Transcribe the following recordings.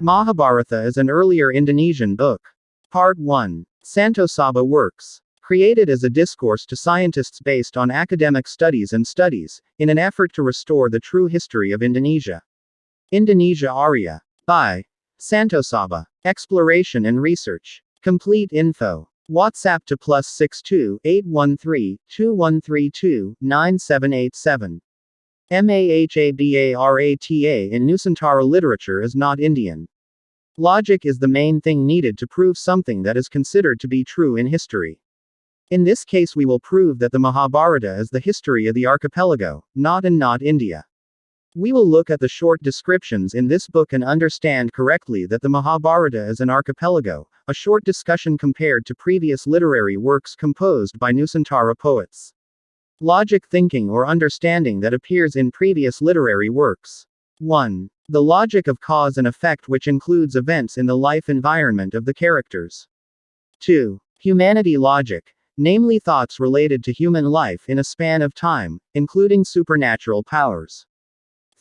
Mahabharata is an earlier Indonesian book. Part 1. Santosaba Works. Created as a discourse to scientists based on academic studies and studies, in an effort to restore the true history of Indonesia. Indonesia Arya. By Santosaba. Exploration and Research. Complete info. WhatsApp to +62 813 2132 9787. Mahabarata in Nusantara literature is not Indian. Logic is the main thing needed to prove something that is considered to be true in history. In this case, we will prove that the Mahabharata is the history of the archipelago, not India. We will look at the short descriptions in this book and understand correctly that the Mahabharata is an archipelago, a short discussion compared to previous literary works composed by Nusantara poets. Logic thinking or understanding that appears in previous literary works. 1. The logic of cause and effect, which includes events in the life environment of the characters. 2. Humanity logic, namely thoughts related to human life in a span of time, including supernatural powers.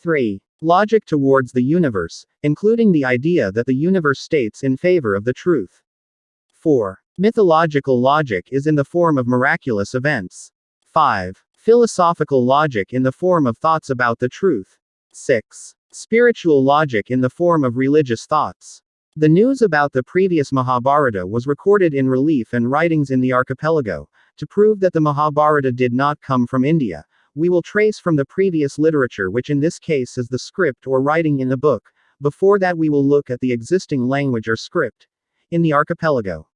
3. Logic towards the universe, including the idea that the universe states in favor of the truth. 4. Mythological logic is in the form of miraculous events. 5. Philosophical logic in the form of thoughts about the truth. 6. Spiritual logic in the form of religious thoughts. The news about the previous Mahabharata was recorded in relief and writings in the archipelago. To prove that the Mahabharata did not come from India, we will trace from the previous literature, which in this case is the script or writing in the book. Before that, we will look at the existing language or script in the archipelago.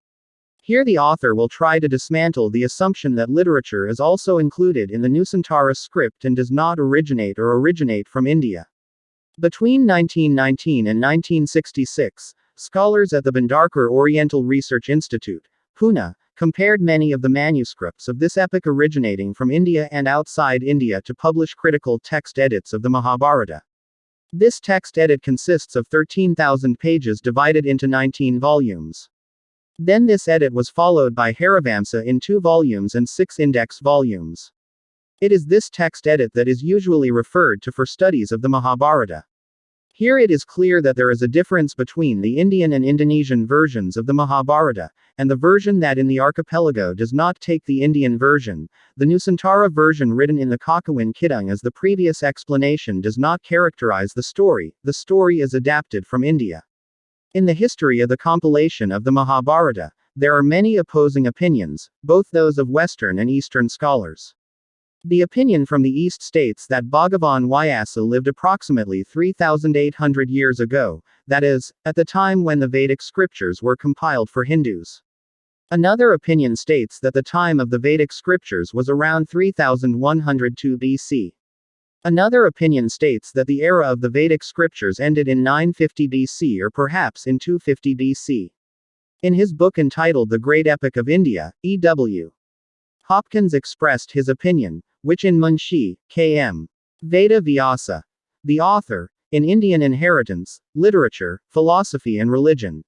Here the author will try to dismantle the assumption that literature is also included in the Nusantara script and does not originate from India. Between 1919 and 1966, scholars at the Bhandarkar Oriental Research Institute, Pune, compared many of the manuscripts of this epic originating from India and outside India to publish critical text edits of the Mahabharata. This text edit consists of 13,000 pages divided into 19 volumes. Then this edit was followed by Harivamsa in 2 volumes and 6 index volumes. It is this text edit that is usually referred to for studies of the Mahabharata. Here it is clear that there is a difference between the Indian and Indonesian versions of the Mahabharata, and the version that in the archipelago does not take the Indian version. The Nusantara version written in the Kakawin Kidung as the previous explanation does not characterize the story is adapted from India. In the history of the compilation of the Mahabharata, there are many opposing opinions, both those of Western and Eastern scholars. The opinion from the East states that Bhagavan Vyasa lived approximately 3,800 years ago, that is, at the time when the Vedic scriptures were compiled for Hindus. Another opinion states that the time of the Vedic scriptures was around 3102 BC. Another opinion states that the era of the Vedic scriptures ended in 950 BC or perhaps in 250 BC. In his book entitled The Great Epic of India, E.W. Hopkins expressed his opinion, which in Munshi, K.M. Veda Vyasa. The author, in Indian Inheritance, Literature, Philosophy and Religion.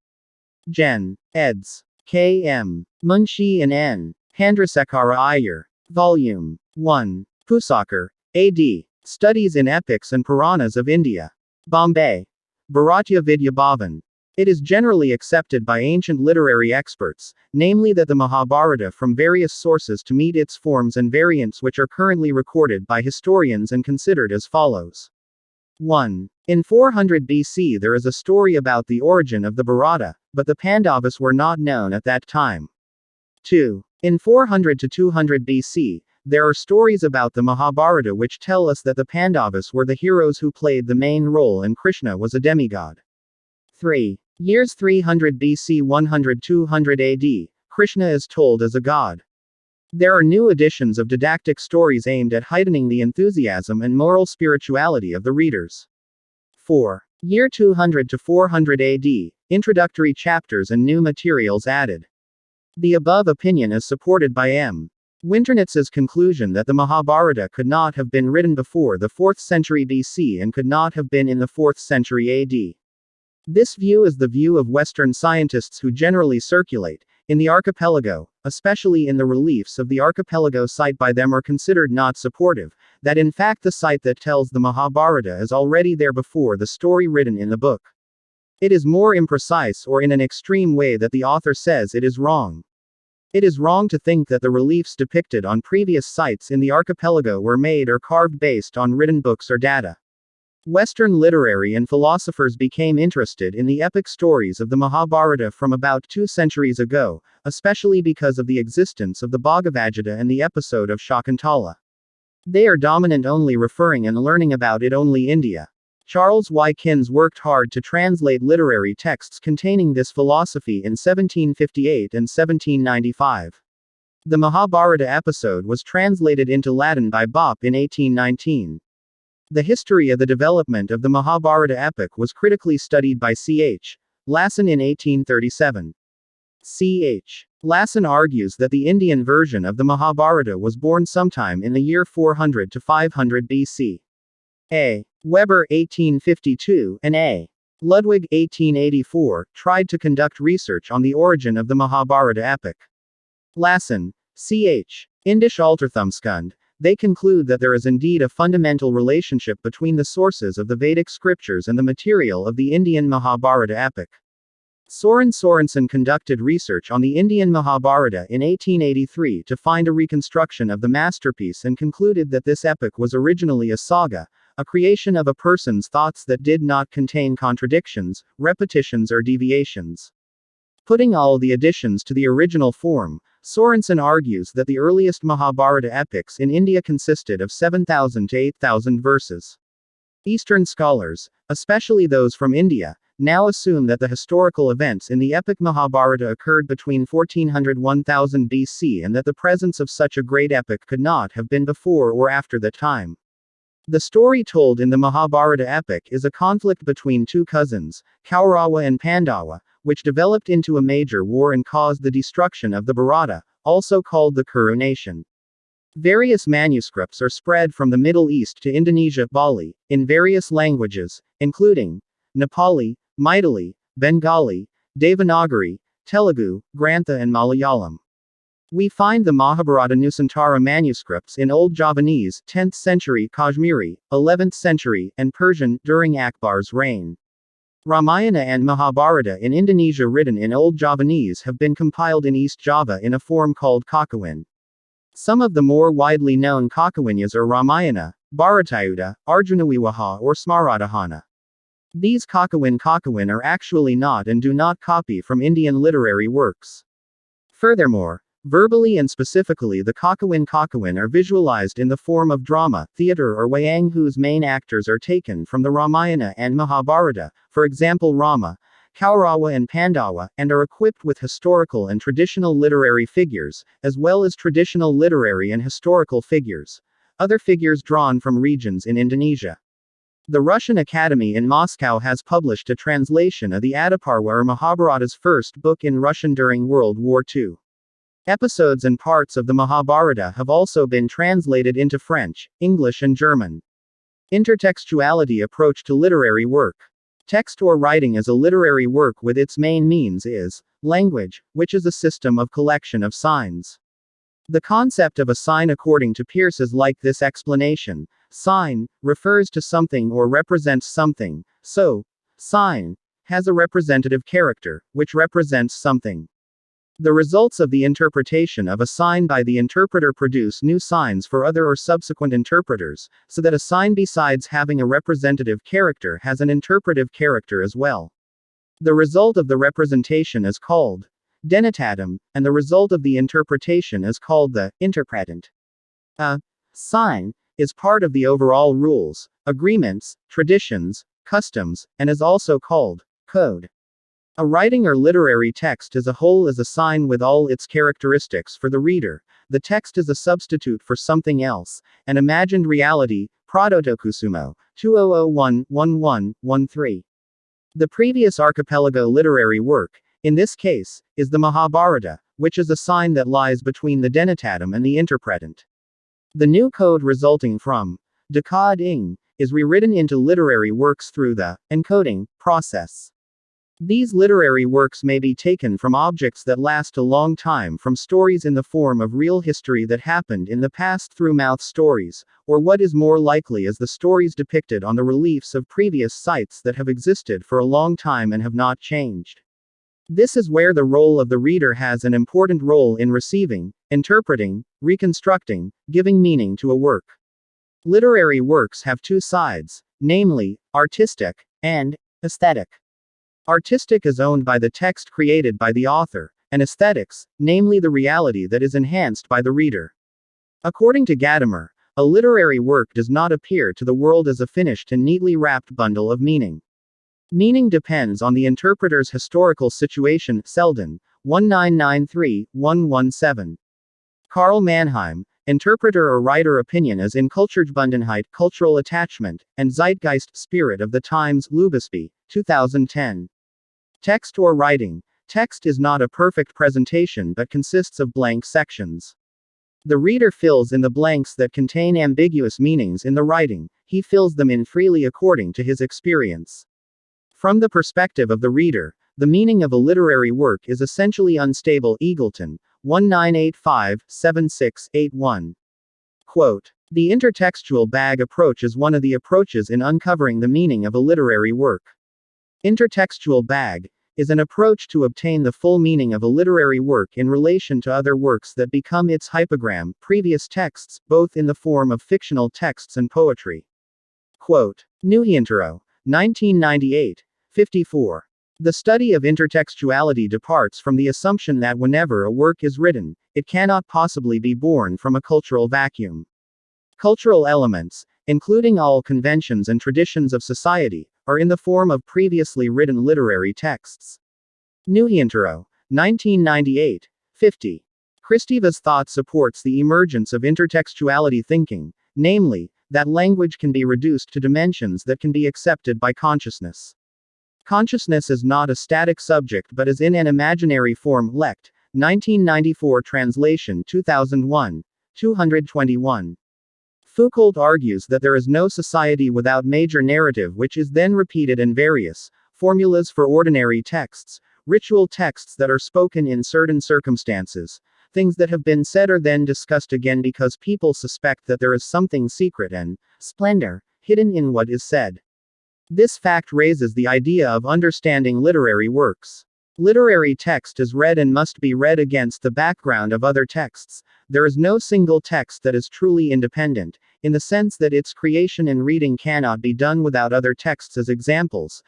Gen. eds. K.M. Munshi and N. Chandrasekhara Iyer. Volume 1. Pusakar, A.D. Studies in Epics and Puranas of India. Bombay. Bharatya Vidya Bhavan. It is generally accepted by ancient literary experts, namely that the Mahabharata from various sources to meet its forms and variants which are currently recorded by historians and considered as follows. 1. In 400 BC there is a story about the origin of the Bharata, but the Pandavas were not known at that time. 2. In 400 to 200 BC, there are stories about the Mahabharata which tell us that the Pandavas were the heroes who played the main role and Krishna was a demigod. 3. Years 300 BC 100-200 AD, Krishna is told as a god. There are new editions of didactic stories aimed at heightening the enthusiasm and moral spirituality of the readers. 4. Year 200 to 400 AD, introductory chapters and new materials added. The above opinion is supported by M. Winternitz's conclusion that the Mahabharata could not have been written before the 4th century BC and could not have been in the 4th century AD. This view is the view of Western scientists who generally circulate in the archipelago, especially in the reliefs of the archipelago site by them are considered not supportive, that in fact the site that tells the Mahabharata is already there before the story written in the book. It is more imprecise or in an extreme way that the author says it is wrong. It is wrong to think that the reliefs depicted on previous sites in the archipelago were made or carved based on written books or data. Western literary and philosophers became interested in the epic stories of the Mahabharata from about 2 centuries ago, especially because of the existence of the Bhagavad Gita and the episode of Shakuntala. They are dominant only referring and learning about it only India. Charles Y. Kins worked hard to translate literary texts containing this philosophy in 1758 and 1795. The Mahabharata episode was translated into Latin by Bopp in 1819. The history of the development of the Mahabharata epic was critically studied by C.H. Lassen in 1837. C.H. Lassen argues that the Indian version of the Mahabharata was born sometime in the year 400 to 500 BC. A. Weber 1852 and A. Ludwig 1884 tried to conduct research on the origin of the Mahabharata epic. Lassen, C.H. Indisch Altertumskund. They conclude that there is indeed a fundamental relationship between the sources of the Vedic scriptures and the material of the Indian Mahabharata epic. Soren Sorensen conducted research on the Indian Mahabharata in 1883 to find a reconstruction of the masterpiece and concluded that this epic was originally a saga, a creation of a person's thoughts that did not contain contradictions, repetitions, or deviations. Putting all the additions to the original form, Sorensen argues that the earliest Mahabharata epics in India consisted of 7,000 to 8,000 verses. Eastern scholars, especially those from India, now assume that the historical events in the epic Mahabharata occurred between 1400–1000 BC and that the presence of such a great epic could not have been before or after that time. The story told in the Mahabharata epic is a conflict between 2 cousins, Kaurava and Pandava, which developed into a major war and caused the destruction of the Bharata, also called the Coronation. Various manuscripts are spread from the Middle East to Indonesia, Bali, in various languages, including Nepali, Maithili, Bengali, Devanagari, Telugu, Grantha and Malayalam. We find the Mahabharata Nusantara manuscripts in Old Javanese, 10th century Kashmiri, 11th century, and Persian, during Akbar's reign. Ramayana and Mahabharata in Indonesia written in Old Javanese have been compiled in East Java in a form called Kakawin. Some of the more widely known Kakawinyas are Ramayana, Bharatayuddha, Arjunawiwaha or Smaradahana. These Kakawin are actually not and do not copy from Indian literary works. Furthermore, verbally and specifically the Kakawin are visualized in the form of drama, theater or wayang whose main actors are taken from the Ramayana and Mahabharata, for example Rama, Kaurava and Pandava, and are equipped with historical and traditional literary figures, as well as traditional literary and historical figures. Other figures drawn from regions in Indonesia. The Russian Academy in Moscow has published a translation of the Adiparva or Mahabharata's first book in Russian during World War II. Episodes and parts of the Mahabharata have also been translated into French, English and German. Intertextuality approach to literary work. Text or writing as a literary work with its main means is language, which is a system of collection of signs. The concept of a sign according to Peirce is like this explanation. Sign refers to something or represents something, so sign has a representative character, which represents something. The results of the interpretation of a sign by the interpreter produce new signs for other or subsequent interpreters, so that a sign besides having a representative character has an interpretive character as well. The result of the representation is called denotatum, and the result of the interpretation is called the interpretant. A sign is part of the overall rules, agreements, traditions, customs, and is also called code. A writing or literary text as a whole is a sign with all its characteristics for the reader. The text is a substitute for something else, an imagined reality. Pradotokusumo, 2001-11-13. The previous archipelago literary work, in this case, is the Mahabharata, which is a sign that lies between the denotatum and the interpretant. The new code resulting from decoding is rewritten into literary works through the encoding process. These literary works may be taken from objects that last a long time, from stories in the form of real history that happened in the past through mouth stories, or what is more likely as the stories depicted on the reliefs of previous sites that have existed for a long time and have not changed. This is where the role of the reader has an important role in receiving, interpreting, reconstructing, giving meaning to a work. Literary works have two sides, namely, artistic and aesthetic. Artistic is owned by the text created by the author, and aesthetics, namely the reality that is enhanced by the reader. According to Gadamer, a literary work does not appear to the world as a finished and neatly wrapped bundle of meaning. Meaning depends on the interpreter's historical situation. Selden, 1993-117. Karl Mannheim, interpreter or writer opinion as in Kulturbundenheit, cultural attachment, and Zeitgeist, spirit of the times. Lubesby, 2010. Text or writing. Text is not a perfect presentation but consists of blank sections. The reader fills in the blanks that contain ambiguous meanings in the writing, he fills them in freely according to his experience. From the perspective of the reader, the meaning of a literary work is essentially unstable. Eagleton, 1985-7681. Quote, "The intertextual bag approach is one of the approaches in uncovering the meaning of a literary work. Intertextual bag is an approach to obtain the full meaning of a literary work in relation to other works that become its hypogram, previous texts, both in the form of fictional texts and poetry." Quote, Nuhientero, 1998, 54. The study of intertextuality departs from the assumption that whenever a work is written, it cannot possibly be born from a cultural vacuum. Cultural elements, including all conventions and traditions of society, are in the form of previously written literary texts. Nuhientero, 1998, 50. Kristeva's thought supports the emergence of intertextuality thinking, namely, that language can be reduced to dimensions that can be accepted by consciousness. Consciousness is not a static subject but is in an imaginary form. Lecht, 1994 translation 2001, 221. Foucault argues that there is no society without major narrative, which is then repeated in various formulas for ordinary texts, ritual texts that are spoken in certain circumstances. Things that have been said are then discussed again because people suspect that there is something secret and splendor hidden in what is said. This fact raises the idea of understanding literary works. Literary text is read and must be read against the background of other texts. There is no single text that is truly independent, in the sense that its creation and reading cannot be done without other texts as examples,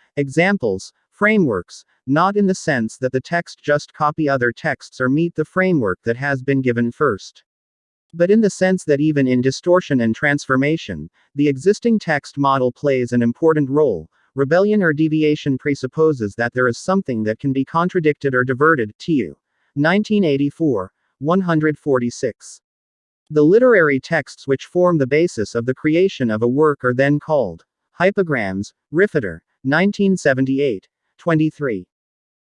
frameworks, not in the sense that the text just copy other texts or meet the framework that has been given first. But in the sense that even in distortion and transformation, the existing text model plays an important role. Rebellion or deviation presupposes that there is something that can be contradicted or diverted. Tu. 1984, 146. The literary texts which form the basis of the creation of a work are then called hypograms. Riffitter, 1978, 23.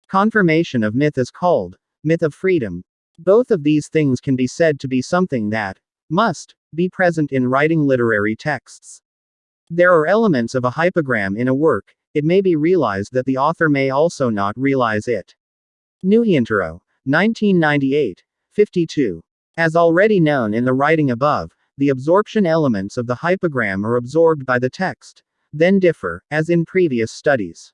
Confirmation of myth is called myth of freedom. Both of these things can be said to be something that must be present in writing literary texts. There are elements of a hypogram in a work, it may be realized that the author may also not realize it. Nuhientero, 1998, 52. As already known in the writing above, the absorption elements of the hypogram are absorbed by the text, then differ, as in previous studies.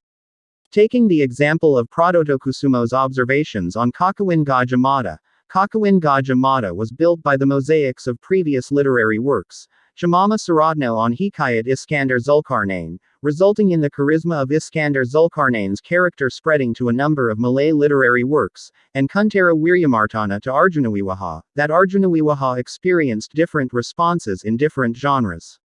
Taking the example of Pradotokusumo's observations on Kakawin Gajah Mada, Kakawin Gajah Mada was built by the mosaics of previous literary works, Shamama Suradno on Hikayat Iskandar Zulkarnain, resulting in the charisma of Iskandar Zulkarnain's character spreading to a number of Malay literary works, and Kuntara Wiryamartana to Arjunawiwaha, that Arjunawiwaha experienced different responses in different genres.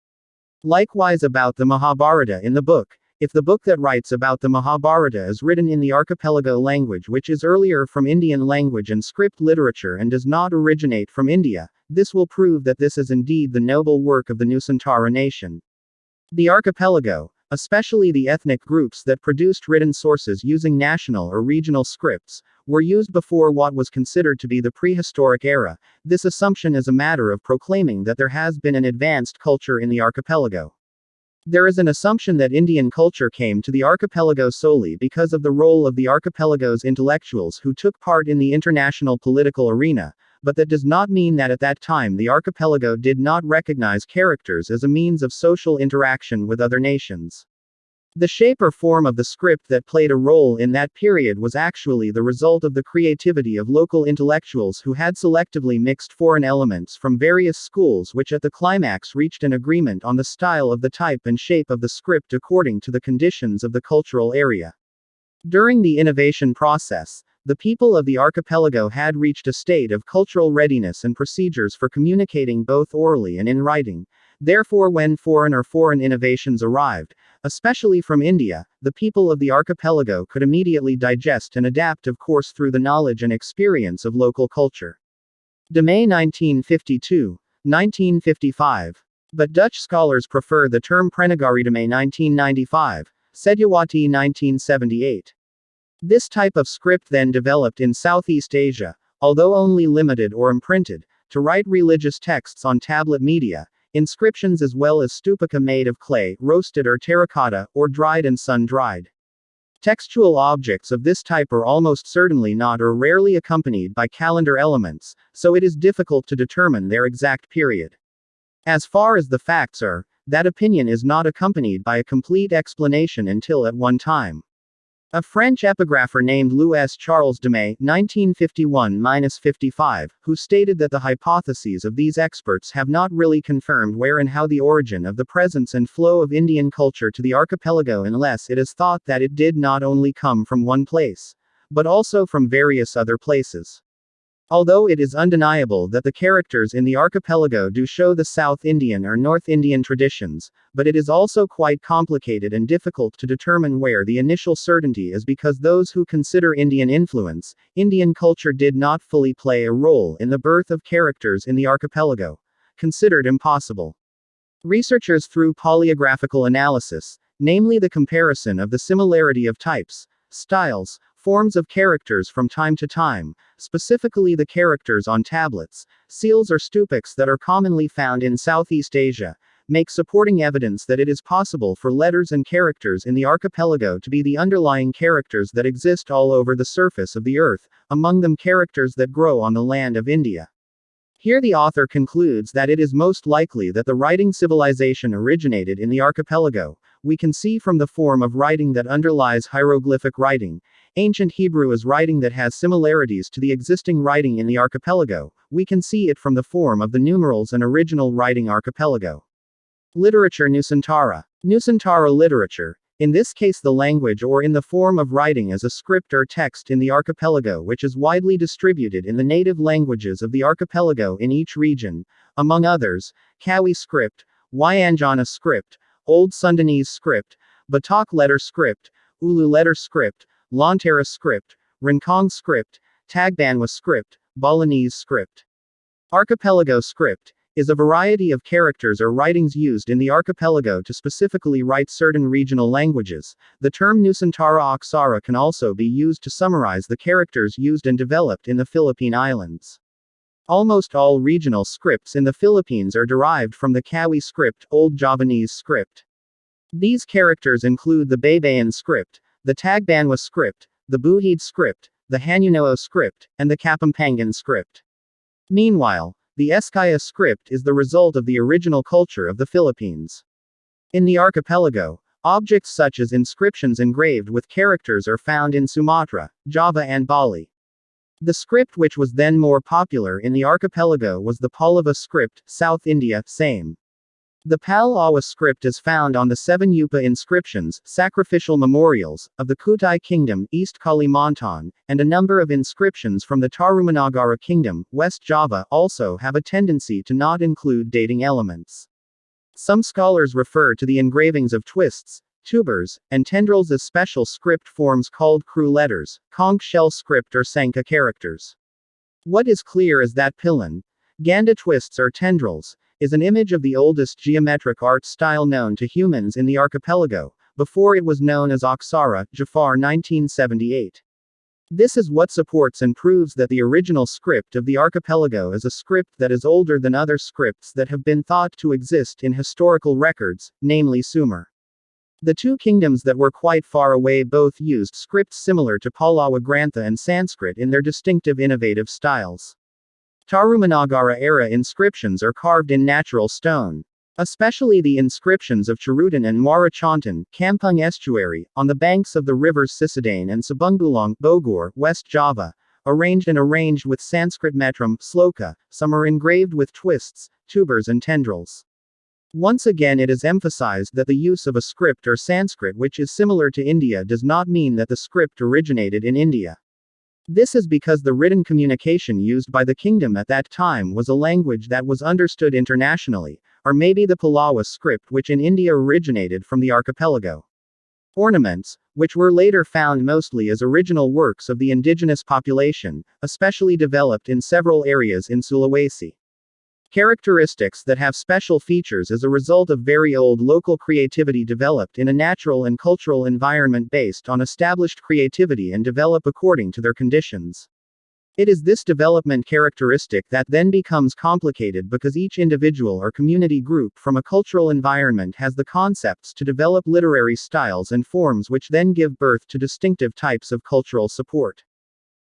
Likewise about the Mahabharata in the book. If the book that writes about the Mahabharata is written in the archipelago language, which is earlier from Indian language and script literature and does not originate from India, this will prove that this is indeed the noble work of the Nusantara nation. The archipelago, especially the ethnic groups that produced written sources using national or regional scripts, were used before what was considered to be the prehistoric era. This assumption is a matter of proclaiming that there has been an advanced culture in the archipelago. There is an assumption that Indian culture came to the archipelago solely because of the role of the archipelago's intellectuals who took part in the international political arena, but that does not mean that at that time the archipelago did not recognize characters as a means of social interaction with other nations. The shape or form of the script that played a role in that period was actually the result of the creativity of local intellectuals who had selectively mixed foreign elements from various schools, which at the climax reached an agreement on the style of the type and shape of the script according to the conditions of the cultural area. During the innovation process, the people of the archipelago had reached a state of cultural readiness and procedures for communicating both orally and in writing. Therefore, when foreign innovations arrived, especially from India, the people of the archipelago could immediately digest and adapt, of course, through the knowledge and experience of local culture. De May 1952, 1955. But Dutch scholars prefer the term Prenegari de May 1995, Sediawati 1978. This type of script then developed in Southeast Asia, although only limited or imprinted, to write religious texts on tablet media, inscriptions as well as stupaka made of clay, roasted or terracotta, or dried and sun-dried. Textual objects of this type are almost certainly not or rarely accompanied by calendar elements, so it is difficult to determine their exact period. As far as the facts are, that opinion is not accompanied by a complete explanation until at one time. A French epigrapher named Louis Charles de May, 1951-55, who stated that the hypotheses of these experts have not really confirmed where and how the origin of the presence and flow of Indian culture to the archipelago, unless it is thought that it did not only come from one place, but also from various other places. Although it is undeniable that the characters in the archipelago do show the South Indian or North Indian traditions, but it is also quite complicated and difficult to determine where the initial certainty is, because those who consider Indian influence, Indian culture did not fully play a role in the birth of characters in the archipelago, considered impossible. Researchers through polygraphical analysis, namely the comparison of the similarity of types, styles, forms of characters from time to time, specifically the characters on tablets, seals or stupiks that are commonly found in Southeast Asia, make supporting evidence that it is possible for letters and characters in the archipelago to be the underlying characters that exist all over the surface of the earth, among them characters that grow on the land of India. Here the author concludes that it is most likely that the writing civilization originated in the archipelago. We can see from the form of writing that underlies hieroglyphic writing. Ancient Hebrew is writing that has similarities to the existing writing in the archipelago. We can see it from the form of the numerals and original writing archipelago. Literature Nusantara. Nusantara literature, in this case the language or in the form of writing as a script or text in the archipelago, which is widely distributed in the native languages of the archipelago in each region, among others, Kawi script, Wyanjana script, Old Sundanese script, Batak letter script, Ulu letter script, Lontera script, Rincong script, Tagbanwa script, Balinese script. Archipelago script is a variety of characters or writings used in the archipelago to specifically write certain regional languages. The term Nusantara Aksara can also be used to summarize the characters used and developed in the Philippine Islands. Almost all regional scripts in the Philippines are derived from the Kawi script, Old Javanese script. These characters include the Baybayin script, the Tagbanwa script, the Buhid script, the Hanunoa script, and the Kapampangan script. Meanwhile, the Eskaya script is the result of the original culture of the Philippines. In the archipelago, objects such as inscriptions engraved with characters are found in Sumatra, Java and Bali. The script which was then more popular in the archipelago was the Pallava script, South India, same. The Pal-Awa script is found on the 7 Yupa inscriptions, sacrificial memorials, of the Kutai Kingdom, East Kalimantan, and a number of inscriptions from the Tarumanagara Kingdom, West Java, also have a tendency to not include dating elements. Some scholars refer to the engravings of twists, tubers, and tendrils as special script forms called kru letters, conch shell script or Sanka characters. What is clear is that Pilan, Ganda twists or tendrils, is an image of the oldest geometric art style known to humans in the archipelago, before it was known as Aksara, Jafar 1978. This is what supports and proves that the original script of the archipelago is a script that is older than other scripts that have been thought to exist in historical records, namely Sumer. The two kingdoms that were quite far away both used scripts similar to Pallawa Grantha and Sanskrit in their distinctive innovative styles. Tarumanagara era inscriptions are carved in natural stone. Especially the inscriptions of Charutan and Muarachantan, Kampung Estuary, on the banks of the rivers Sisadane and Sabungbulang, Bogor, West Java, arranged with Sanskrit metrum, sloka, some are engraved with twists, tubers and tendrils. Once again it is emphasized that the use of a script or Sanskrit which is similar to India does not mean that the script originated in India. This is because the written communication used by the kingdom at that time was a language that was understood internationally, or maybe the Pallawa script which in India originated from the archipelago. Ornaments, which were later found mostly as original works of the indigenous population, especially developed in several areas in Sulawesi. Characteristics that have special features as a result of very old local creativity developed in a natural and cultural environment based on established creativity and develop according to their conditions. It is this development characteristic that then becomes complicated because each individual or community group from a cultural environment has the concepts to develop literary styles and forms which then give birth to distinctive types of cultural support.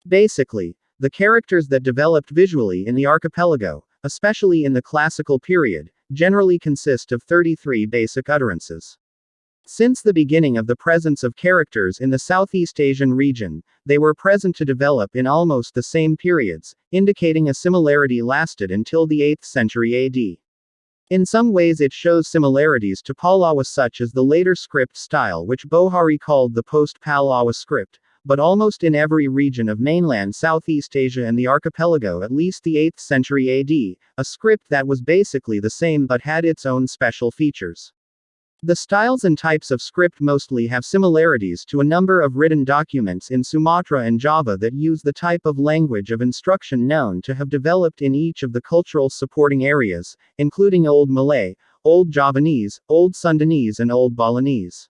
Basically, the characters that developed visually in the archipelago, especially in the classical period, generally consist of 33 basic utterances. Since the beginning of the presence of characters in the Southeast Asian region, they were present to develop in almost the same periods, indicating a similarity lasted until the 8th century AD. In some ways it shows similarities to Pallawa such as the later script style which Bohari called the post-Pallawa script, but almost in every region of mainland Southeast Asia and the archipelago at least the 8th century AD, a script that was basically the same but had its own special features. The styles and types of script mostly have similarities to a number of written documents in Sumatra and Java that use the type of language of instruction known to have developed in each of the cultural supporting areas, including Old Malay, Old Javanese, Old Sundanese and Old Balinese.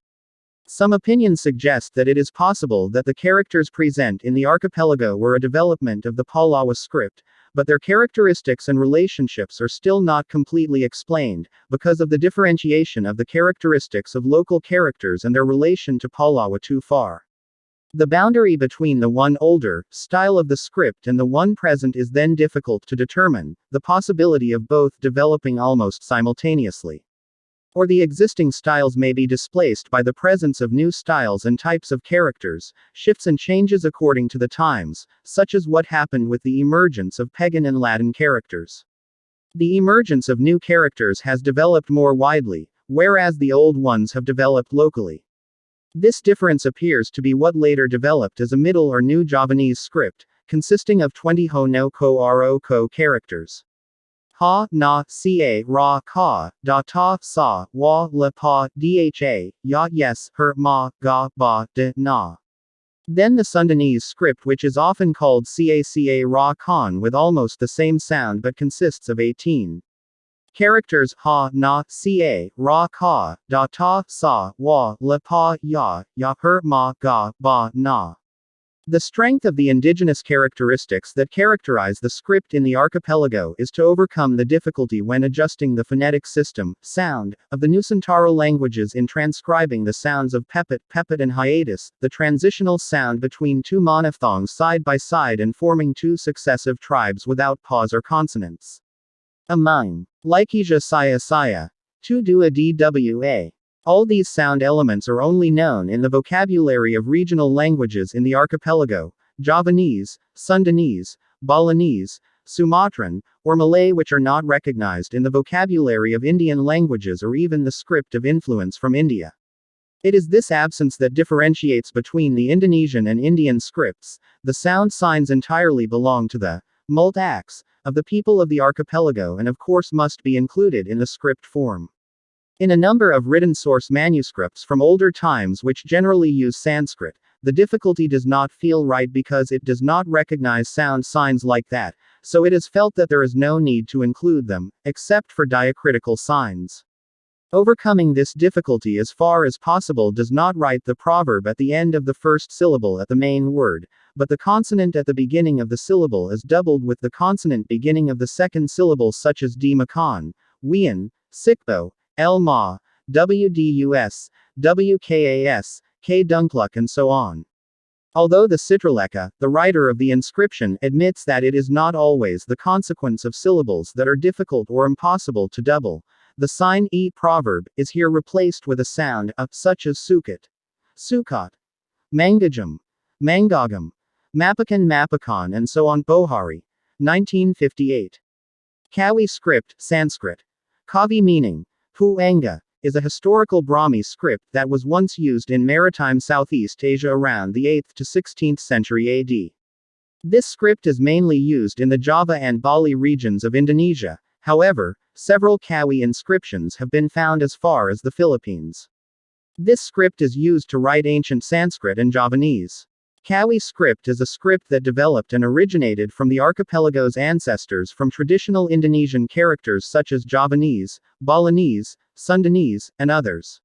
Some opinions suggest that it is possible that the characters present in the archipelago were a development of the Pallawa script, but their characteristics and relationships are still not completely explained, because of the differentiation of the characteristics of local characters and their relation to Pallawa too far. The boundary between the one older style of the script and the one present is then difficult to determine, the possibility of both developing almost simultaneously. Or the existing styles may be displaced by the presence of new styles and types of characters, shifts and changes according to the times, such as what happened with the emergence of pagan and Latin characters. The emergence of new characters has developed more widely, whereas the old ones have developed locally. This difference appears to be what later developed as a Middle or New Javanese script, consisting of 20 ho no ko ro ko characters. Ha, na, ca, ra, ka, da, ta, sa, wa, la, pa, dha, ya, yes, her, ma, ga, ba, de, na. Then the Sundanese script which is often called Caca Ra Khan with almost the same sound but consists of 18 characters ha, na, ca, ra, ka, da, ta, sa, wa, la, pa, ya, her, ma, ga, ba, na. The strength of the indigenous characteristics that characterize the script in the archipelago is to overcome the difficulty when adjusting the phonetic system, sound, of the Nusantara languages in transcribing the sounds of pepet, pepet and hiatus, the transitional sound between two monophthongs side by side and forming two successive tribes without pause or consonants. Among Laikija Saya Saya, tu dua dwa. All these sound elements are only known in the vocabulary of regional languages in the archipelago, Javanese, Sundanese, Balinese, Sumatran, or Malay, which are not recognized in the vocabulary of Indian languages or even the script of influence from India. It is this absence that differentiates between the Indonesian and Indian scripts. The sound signs entirely belong to the mult-ax of the people of the archipelago and of course must be included in the script form. In a number of written source manuscripts from older times which generally use Sanskrit, the difficulty does not feel right because it does not recognize sound signs like that, so it is felt that there is no need to include them, except for diacritical signs. Overcoming this difficulty as far as possible does not write the proverb at the end of the first syllable at the main word, but the consonant at the beginning of the syllable is doubled with the consonant beginning of the second syllable, such as d makan, wian, sikbo, l ma, wdus, wkas, k dunkluk, and so on. Although the Citraleka, the writer of the inscription, admits that it is not always the consequence of syllables that are difficult or impossible to double, the sign e proverb is here replaced with a sound a, such as sukat, sukat, mangajam, mangagam, mapakan mapakan, and so on. Bohari, 1958. Kawi script, Sanskrit. Kavi meaning, Puanga, is a historical Brahmi script that was once used in maritime Southeast Asia around the 8th to 16th century AD. This script is mainly used in the Java and Bali regions of Indonesia. However, several Kawi inscriptions have been found as far as the Philippines. This script is used to write ancient Sanskrit and Javanese. Kawi script is a script that developed and originated from the archipelago's ancestors from traditional Indonesian characters such as Javanese, Balinese, Sundanese, and others.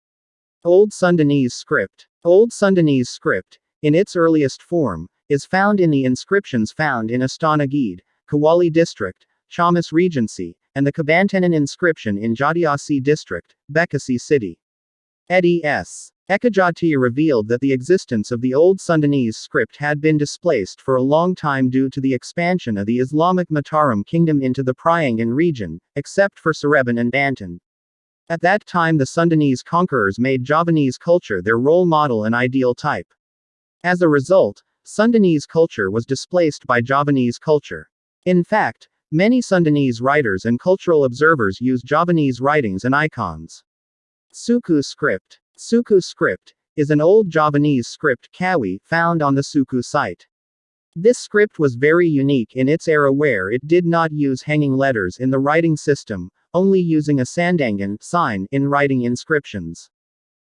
Old Sundanese Script. Old Sundanese Script, in its earliest form, is found in the inscriptions found in Astana Gede, Kewali District, Chamas Regency, and the Kabantenan inscription in Jatiasi District, Bekasi City. Eddie S. Ekajati revealed that the existence of the Old Sundanese script had been displaced for a long time due to the expansion of the Islamic Mataram kingdom into the Priangan region, except for Cirebon and Banten. At that time, the Sundanese conquerors made Javanese culture their role model and ideal type. As a result, Sundanese culture was displaced by Javanese culture. In fact, many Sundanese writers and cultural observers use Javanese writings and icons. Suku script. Suku script is an old Javanese script Kawi found on the Suku site. This script was very unique in its era where it did not use hanging letters in the writing system, only using a sandangan sign in writing inscriptions.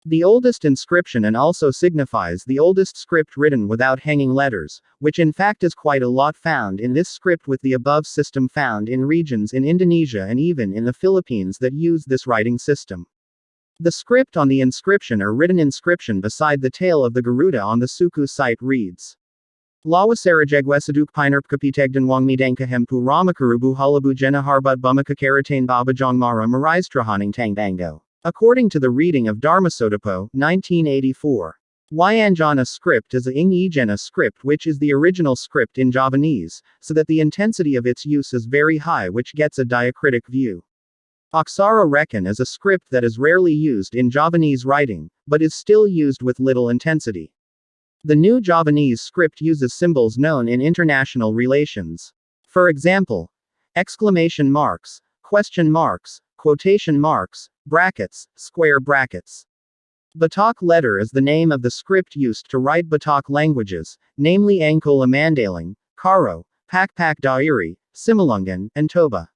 The oldest inscription and also signifies the oldest script written without hanging letters, which in fact is quite a lot found in this script, with the above system found in regions in Indonesia and even in the Philippines that use this writing system. The script on the inscription or written inscription beside the tail of the Garuda on the Suku site reads: Lawasarajegwesaduk pinerpkapitegdan wangmidankahempu ramakarubu halabu jenaharbut bumakakaratain babajongmara maraistrahaning tangbango. According to the reading of Dharmasodapo, 1984. Wyanjana script is a Ing-Ejana script, which is the original script in Javanese, so that the intensity of its use is very high, which gets a diacritic view. Aksara Rekan is a script that is rarely used in Javanese writing, but is still used with little intensity. The new Javanese script uses symbols known in international relations. For example, exclamation marks, question marks, quotation marks, brackets, square brackets. Batak letter is the name of the script used to write Batak languages, namely Angkola Mandaling, Karo, Pakpak Dairi, Simalungan, and Toba.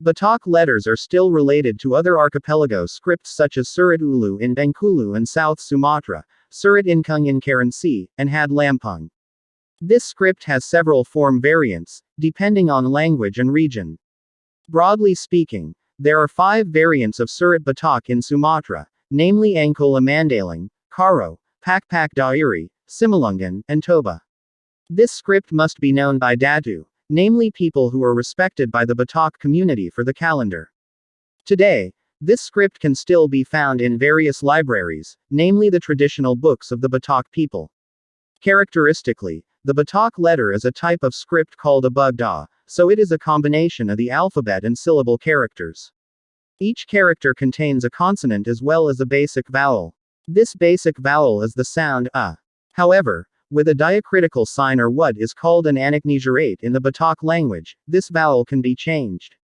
Batak letters are still related to other archipelago scripts such as Surat Ulu in Bengkulu and South Sumatra, Surat Inkung in Karansea, and Had Lampung. This script has several form variants, depending on language and region. Broadly speaking, there are 5 variants of Surat Batak in Sumatra, namely Angkola Mandaling, Karo, Pakpak Dairi, Simalungan, and Toba. This script must be known by Datu, namely people who are respected by the Batak community for the calendar. Today, this script can still be found in various libraries, namely the traditional books of the Batak people. Characteristically, the Batak letter is a type of script called a bugda, so it is a combination of the alphabet and syllable characters. Each character contains a consonant as well as a basic vowel. This basic vowel is the sound a. However, with a diacritical sign or what is called an anaknegerate in the Batak language, this vowel can be changed.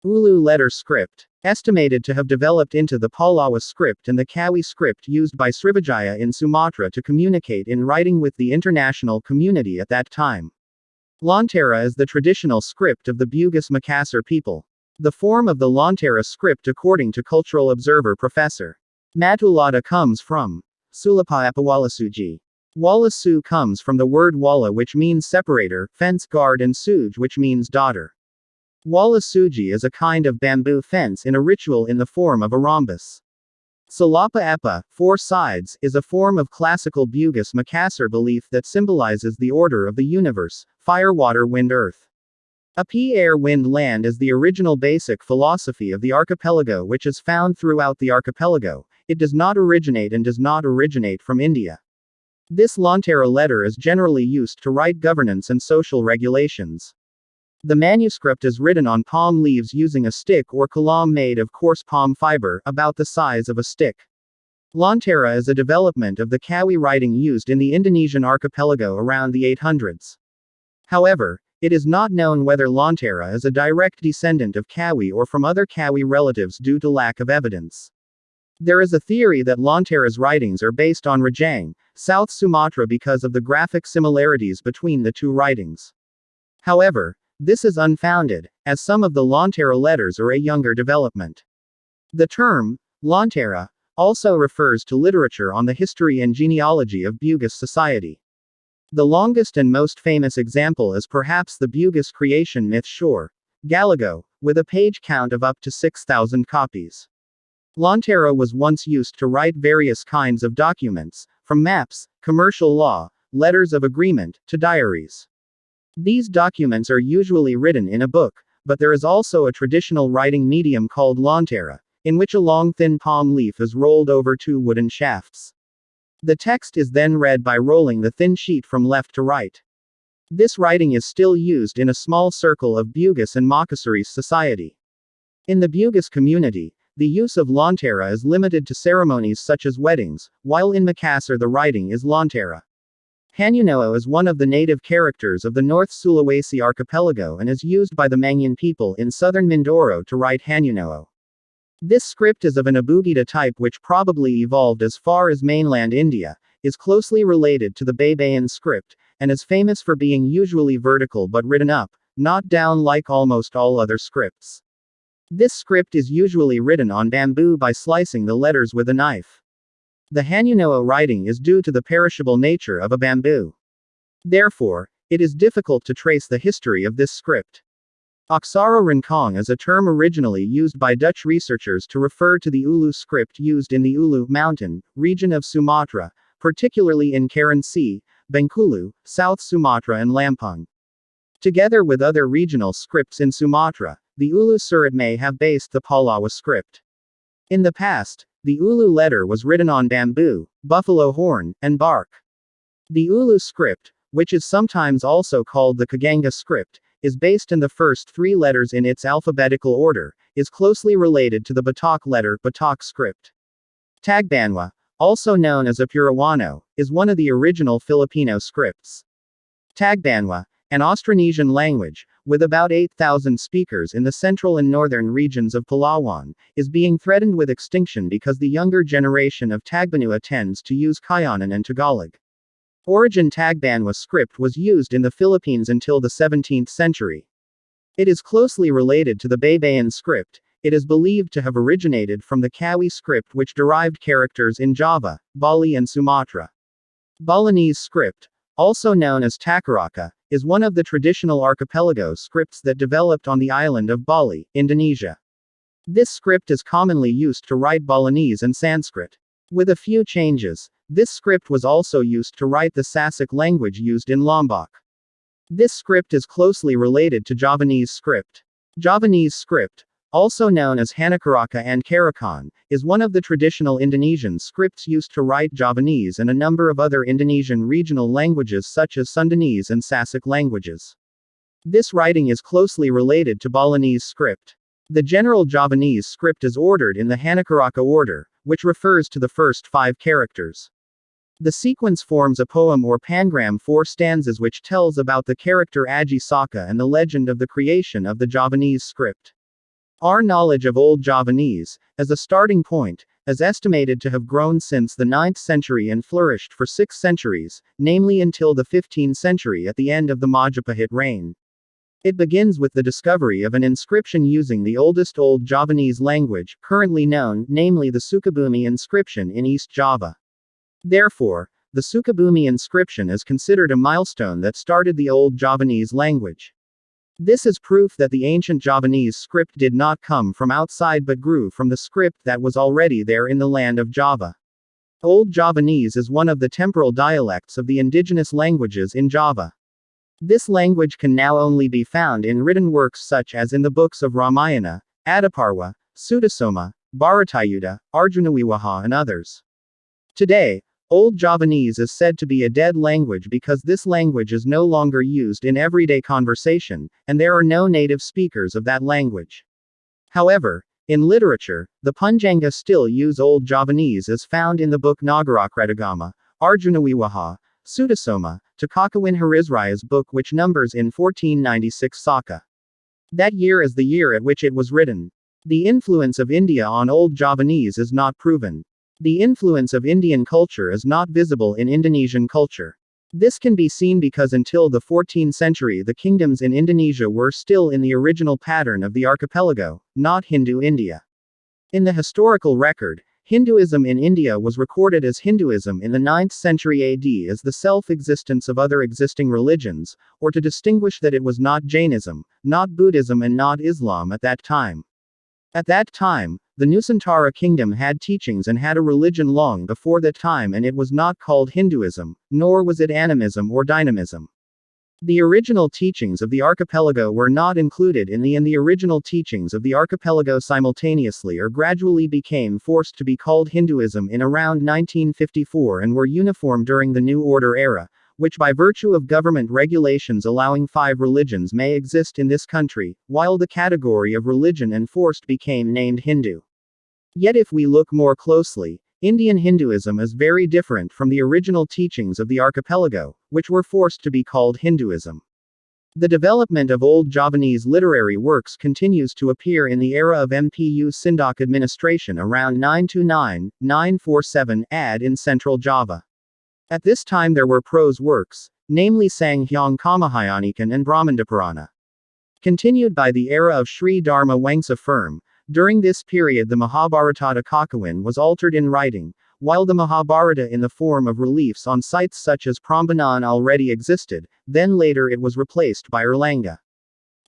Ulu letter script, estimated to have developed into the Pallawa script and the Kawi script used by Srivijaya in Sumatra to communicate in writing with the international community at that time. Lontera is the traditional script of the Bugis Makassar people. The form of the Lontera script according to cultural observer Professor Matulata comes from Sulapa Apawalasuji. Walasu comes from the word wala, which means separator, fence guard, and suj, which means daughter. Wala suji is a kind of bamboo fence in a ritual in the form of a rhombus. Salapa Epa, 4 sides, is a form of classical Bugis Makassar belief that symbolizes the order of the universe: fire, water, wind, earth. Api, air, wind, land is the original basic philosophy of the archipelago, which is found throughout the archipelago. It does not originate from India. This Lontera letter is generally used to write governance and social regulations. The manuscript is written on palm leaves using a stick or kalam made of coarse palm fiber, about the size of a stick. Lontera is a development of the Kawi writing used in the Indonesian archipelago around the 800s. However, it is not known whether Lontera is a direct descendant of Kawi or from other Kawi relatives due to lack of evidence. There is a theory that Lontera's writings are based on Rajang, South Sumatra, because of the graphic similarities between the two writings. However, this is unfounded, as some of the Lontera letters are a younger development. The term, Lontera, also refers to literature on the history and genealogy of Bugis society. The longest and most famous example is perhaps the Bugis creation myth Shore, Galago, with a page count of up to 6,000 copies. Lontera was once used to write various kinds of documents, from maps, commercial law, letters of agreement, to diaries. These documents are usually written in a book, but there is also a traditional writing medium called Lontera, in which a long thin palm leaf is rolled over 2 wooden shafts. The text is then read by rolling the thin sheet from left to right. This writing is still used in a small circle of Bugis and Makassarese society. In the Bugis community, the use of Lontera is limited to ceremonies such as weddings, while in Makassar the writing is Lontera. Hanyunoa is one of the native characters of the North Sulawesi archipelago and is used by the Mangyan people in southern Mindoro to write Hanyunoa. This script is of an Abugida type which probably evolved as far as mainland India, is closely related to the Baybayin script, and is famous for being usually vertical but written up, not down like almost all other scripts. This script is usually written on bamboo by slicing the letters with a knife. The Hanyunoa writing is due to the perishable nature of a bamboo. Therefore, it is difficult to trace the history of this script. Aksara Rincong is a term originally used by Dutch researchers to refer to the Ulu script used in the Ulu Mountain region of Sumatra, particularly in Karen Sea, Bengkulu, South Sumatra and Lampung. Together with other regional scripts in Sumatra, the Ulu Surat may have based the Pallawa script. In the past, the Ulu letter was written on bamboo, buffalo horn, and bark. The Ulu script, which is sometimes also called the Kaganga script, is based in the first 3 letters in its alphabetical order, is closely related to the Batak letter Batak script. Tagbanwa, also known as Apurawano, is one of the original Filipino scripts. Tagbanwa, an Austronesian language, with about 8,000 speakers in the central and northern regions of Palawan, is being threatened with extinction because the younger generation of Tagbanwa tends to use Kayanan and Tagalog. Origin Tagbanwa script was used in the Philippines until the 17th century. It is closely related to the Baybayin script. It is believed to have originated from the Kawi script, which derived characters in Java, Bali and Sumatra. Balinese script, also known as Takaraka, is one of the traditional archipelago scripts that developed on the island of Bali, Indonesia. This script is commonly used to write Balinese and Sanskrit. With a few changes, this script was also used to write the Sasak language used in Lombok. This script is closely related to Javanese script. Javanese script, also known as Hanakaraka and Karakan, is one of the traditional Indonesian scripts used to write Javanese and a number of other Indonesian regional languages such as Sundanese and Sasak languages. This writing is closely related to Balinese script. The general Javanese script is ordered in the Hanakaraka order, which refers to the first 5 characters. The sequence forms a poem or pangram 4 stanzas which tells about the character Aji Saka and the legend of the creation of the Javanese script. Our knowledge of Old Javanese, as a starting point, is estimated to have grown since the 9th century and flourished for 6 centuries, namely until the 15th century at the end of the Majapahit reign. It begins with the discovery of an inscription using the oldest Old Javanese language, currently known, namely the Sukabumi inscription in East Java. Therefore, the Sukabumi inscription is considered a milestone that started the Old Javanese language. This is proof that the ancient Javanese script did not come from outside but grew from the script that was already there in the land of Java. Old Javanese is one of the temporal dialects of the indigenous languages in Java. This language can now only be found in written works such as in the books of Ramayana, Adiparwa, Sudasoma, Bharatayuddha, Arjunawiwaha and others. Today, Old Javanese is said to be a dead language because this language is no longer used in everyday conversation, and there are no native speakers of that language. However, in literature, the Punjanga still use Old Javanese as found in the book Nagarakretagama, Arjunawiwaha, Sudasoma, to Kakawin Harisraya's book which numbers in 1496 Saka. That year is the year at which it was written. The influence of India on Old Javanese is not proven. The influence of Indian culture is not visible in Indonesian culture. This can be seen because until the 14th century the kingdoms in Indonesia were still in the original pattern of the archipelago, not Hindu India. In the historical record, Hinduism in India was recorded as Hinduism in the 9th century AD as the self-existence of other existing religions, or to distinguish that it was not Jainism, not Buddhism and not Islam at that time. At that time, the Nusantara kingdom had teachings and had a religion long before that time and it was not called Hinduism, nor was it animism or dynamism. The original teachings of the archipelago were not included in the original teachings of the archipelago simultaneously or gradually became forced to be called Hinduism in around 1954 and were uniform during the New Order era, which by virtue of government regulations allowing 5 religions may exist in this country, while the category of religion enforced became named Hindu. Yet if we look more closely, Indian Hinduism is very different from the original teachings of the archipelago, which were forced to be called Hinduism. The development of Old Javanese literary works continues to appear in the era of Mpu Sindok administration around 929-947 AD in central Java. At this time there were prose works, namely Sang Hyang Kamahayanikan and Brahmandapurana. Continued by the era of Sri Dharma Wangsa Firm. During this period the Mahabharata Kakawin was altered in writing, while the Mahabharata in the form of reliefs on sites such as Prambanan already existed, then later it was replaced by Erlangga.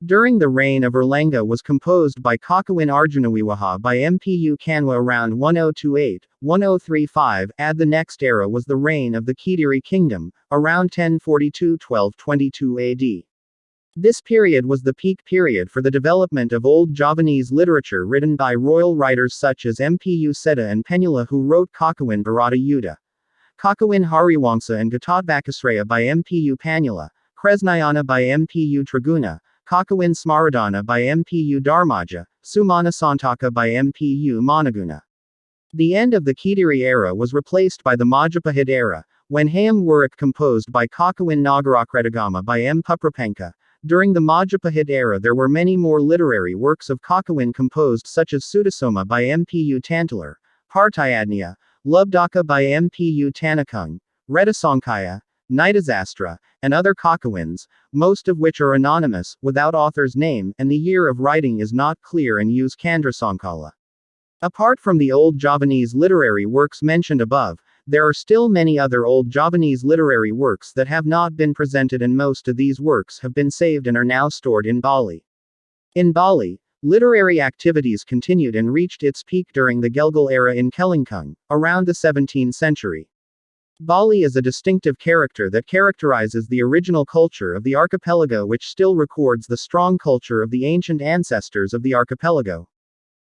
During the reign of Erlangga was composed by Kakawin Arjunawiwaha by Mpu Kanwa around 1028-1035 AD. The next era was the reign of the Kediri kingdom, around 1042-1222 AD. This period was the peak period for the development of Old Javanese literature written by royal writers such as Mpu Seta and Penula who wrote Kakawin Bharata Yuddha, Kakawin Hariwangsa and Gatotbakasraya by Mpu Panula, Kresnayana by Mpu Traguna, Kakawin Smaradana by Mpu Dharmaja, Sumana Santaka by Mpu Managuna. The end of the Kediri era was replaced by the Majapahit era, when Hayam Wurik composed by Kakawin Nagarakretagama by M. Puprapenka. During the Majapahit era there were many more literary works of Kakawin composed such as Sudasoma by Mpu Tantalar, Partayadnya, Lubdaka by Mpu Tanakung, Redasankaya, Nidasastra, and other Kakawins, most of which are anonymous, without author's name, and the year of writing is not clear and use Kandrasankala. Apart from the Old Javanese literary works mentioned above, there are still many other Old Javanese literary works that have not been presented and most of these works have been saved and are now stored in Bali. In Bali, literary activities continued and reached its peak during the Gelgal era in Kelingkung, around the 17th century. Bali is a distinctive character that characterizes the original culture of the archipelago which still records the strong culture of the ancient ancestors of the archipelago.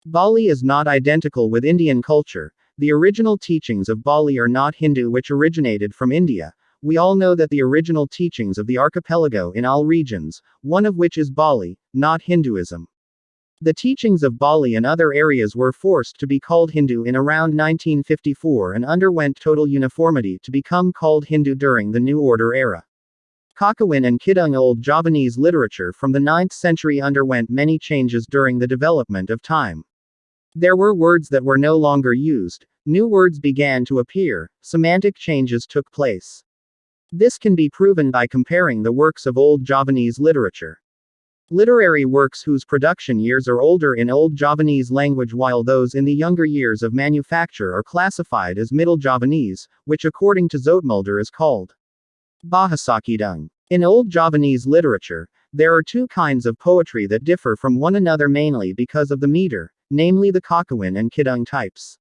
Bali is not identical with Indian culture. The original teachings of Bali are not Hindu which originated from India. We all know that the original teachings of the archipelago in all regions, one of which is Bali, not Hinduism. The teachings of Bali and other areas were forced to be called Hindu in around 1954 and underwent total uniformity to become called Hindu during the New Order era. Kakawin and Kidung Old Javanese literature from the 9th century underwent many changes during the development of time. There were words that were no longer used, new words began to appear, semantic changes took place. This can be proven by comparing the works of Old Javanese literature. Literary works whose production years are older in Old Javanese language while those in the younger years of manufacture are classified as Middle Javanese, which according to Zoetmulder is called Bahasa Kidung. In Old Javanese literature, There are two kinds of poetry that differ from one another mainly because of the meter, namely the Kakawin and Kidung types.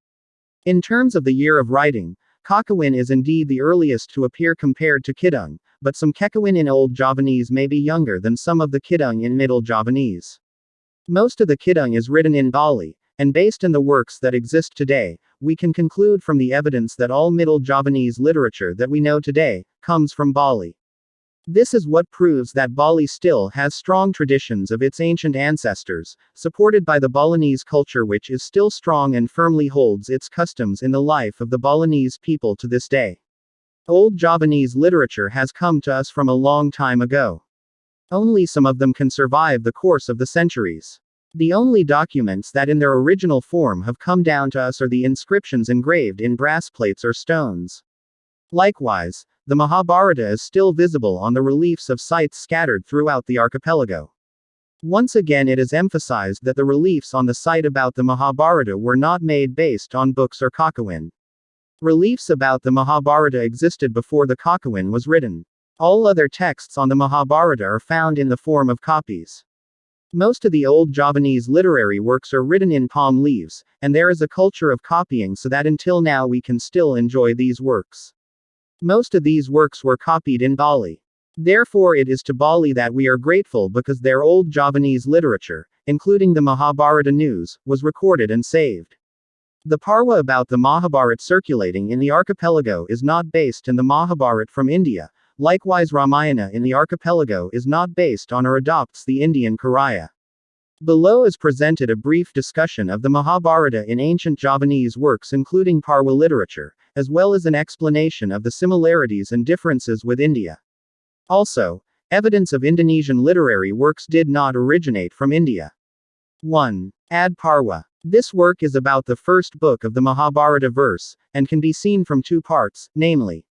In terms of the year of writing, Kakawin is indeed the earliest to appear compared to Kidung, but some Kekawin in Old Javanese may be younger than some of the Kidung in Middle Javanese. Most of the Kidung is written in Bali, and based on the works that exist today, we can conclude from the evidence that all Middle Javanese literature that we know today comes from Bali. This is what proves that Bali still has strong traditions of its ancient ancestors, supported by the Balinese culture which is still strong and firmly holds its customs in the life of the Balinese people to this day. Old Javanese literature has come to us from a long time ago. Only some of them can survive the course of the centuries. The only documents that in their original form have come down to us are the inscriptions engraved in brass plates or stones. Likewise, the Mahabharata is still visible on the reliefs of sites scattered throughout the archipelago. Once again it is emphasized that the reliefs on the site about the Mahabharata were not made based on books or Kakawin. Reliefs about the Mahabharata existed before the Kakawin was written. All other texts on the Mahabharata are found in the form of copies. Most of the old Javanese literary works are written in palm leaves, and there is a culture of copying so that until now we can still enjoy these works. Most of these works were copied in Bali. Therefore it is to Bali that we are grateful because their old Javanese literature, including the Mahabharata news, was recorded and saved. The Parwa about the Mahabharata circulating in the archipelago is not based on the Mahabharata from India. Likewise Ramayana in the archipelago is not based on or adopts the Indian Karya. Below is presented a brief discussion of the Mahabharata in ancient Javanese works including Parwa literature, as well as an explanation of the similarities and differences with India. Also, evidence of Indonesian literary works did not originate from India. 1. Ad Parwa. This work is about the first book of the Mahabharata verse, and can be seen from two parts, namely,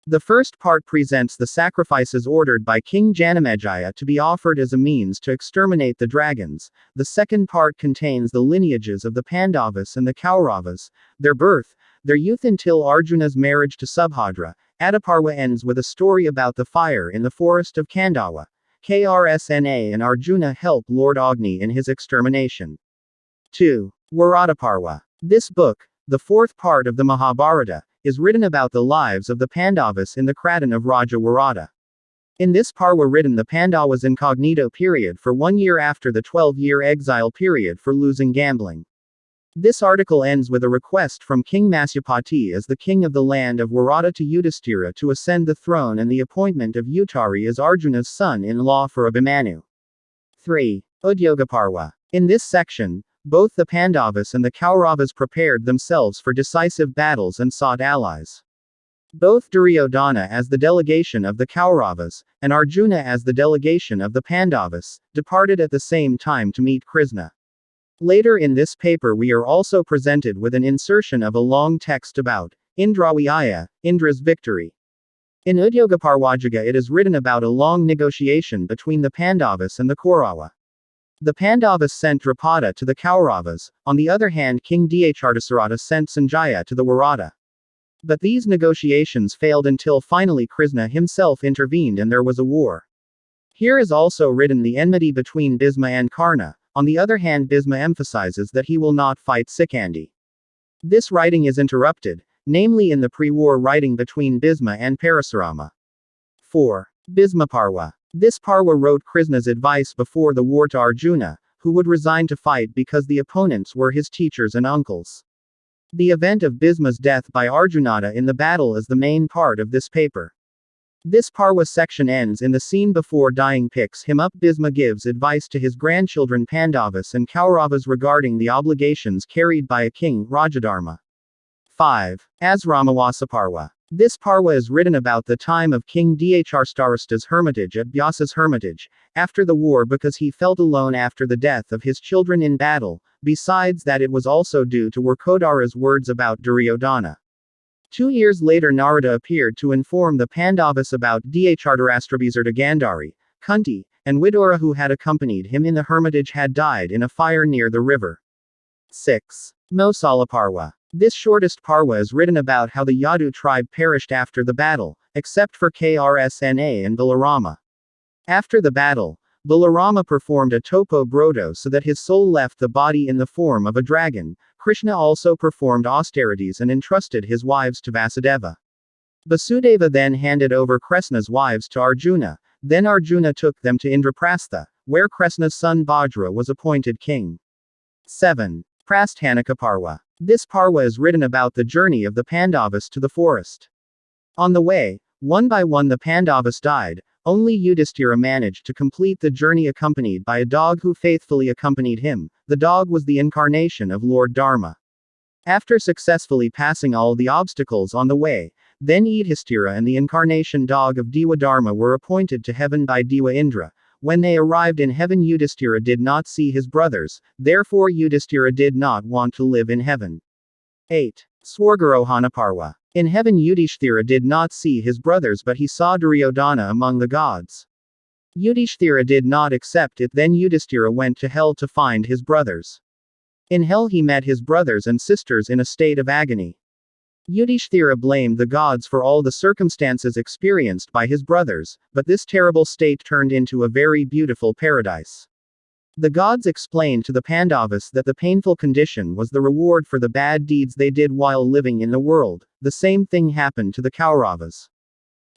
the first part presents the sacrifices ordered by King Janamejaya to be offered as a means to exterminate the dragons. The second part contains the lineages of the Pandavas and the Kauravas, their birth, their youth until Arjuna's marriage to Subhadra. Adiparwa ends with a story about the fire in the forest of Kandawa. Krsna and Arjuna help Lord Agni in his extermination. 2. Waradaparwa. This book, the fourth part of the Mahabharata, is written about the lives of the Pandavas in the Kraton of Raja Warada. In this Parwa written the Pandavas' incognito period for 1 year after the 12-year exile period for losing gambling. This article ends with a request from King Masyapati as the king of the land of Warada to Yudhishthira to ascend the throne and the appointment of Uttari as Arjuna's son-in-law for Abhimanyu. 3. Udyogaparwa. In this section, both the Pandavas and the Kauravas prepared themselves for decisive battles and sought allies. Both Duryodhana as the delegation of the Kauravas, and Arjuna as the delegation of the Pandavas, departed at the same time to meet Krishna. Later in this paper we are also presented with an insertion of a long text about Indraviyaya, Indra's victory. In Udyogaparwajaga it is written about a long negotiation between the Pandavas and the Kaurava. The Pandavas sent Drapada to the Kauravas, on the other hand King Dharmasarata sent Sanjaya to the Warada. But these negotiations failed until finally Krishna himself intervened and there was a war. Here is also written the enmity between Bhisma and Karna. On the other hand Bhisma emphasizes that he will not fight Sikandi. This writing is interrupted, namely in the pre-war writing between Bhisma and Parasurama. 4. Bhisma Parwa. This Parwa wrote Krishna's advice before the war to Arjuna, who would resign to fight because the opponents were his teachers and uncles. The event of Bhisma's death by Arjunata in the battle is the main part of this paper. This Parwa section ends in the scene before dying picks him up. Bhisma gives advice to his grandchildren Pandavas and Kauravas regarding the obligations carried by a king, Rajadharma. 5. Asramawa Saparwa. This Parwa is written about the time of King Dharmasarata's hermitage at Vyasa's hermitage, after the war because he felt alone after the death of his children in battle, besides that it was also due to Workodara's words about Duryodhana. 2 years later Narada appeared to inform the Pandavas about Dharmasarata Gandhari, Kunti, and Vidura who had accompanied him in the hermitage had died in a fire near the river. 6. Mosala Parwa. This shortest Parwa is written about how the Yadu tribe perished after the battle, except for Krsna and Balarama. After the battle, Balarama performed a topo brodo so that his soul left the body in the form of a dragon. Krishna also performed austerities and entrusted his wives to Vasudeva. Vasudeva then handed over Krishna's wives to Arjuna. Then Arjuna took them to Indraprastha, where Krishna's son Bajra was appointed king. 7. Prasthanika Parva. This parva is written about the journey of the Pandavas to the forest. On the way, one by one the Pandavas died. Only Yudhishthira managed to complete the journey accompanied by a dog who faithfully accompanied him. The dog was the incarnation of Lord Dharma. After successfully passing all the obstacles on the way, then Yudhishthira and the incarnation dog of Deva Dharma were appointed to heaven by Deva Indra. When they arrived in heaven, Yudhishthira did not see his brothers, therefore Yudhishthira did not want to live in heaven. 8. Swargarohana Parva. In heaven Yudhishthira did not see his brothers, but he saw Duryodhana among the gods. Yudhishthira did not accept it, then Yudhishthira went to hell to find his brothers. In hell he met his brothers and sisters in a state of agony. Yudhishthira blamed the gods for all the circumstances experienced by his brothers, but this terrible state turned into a very beautiful paradise. The gods explained to the Pandavas that the painful condition was the reward for the bad deeds they did while living in the world. The same thing happened to the Kauravas.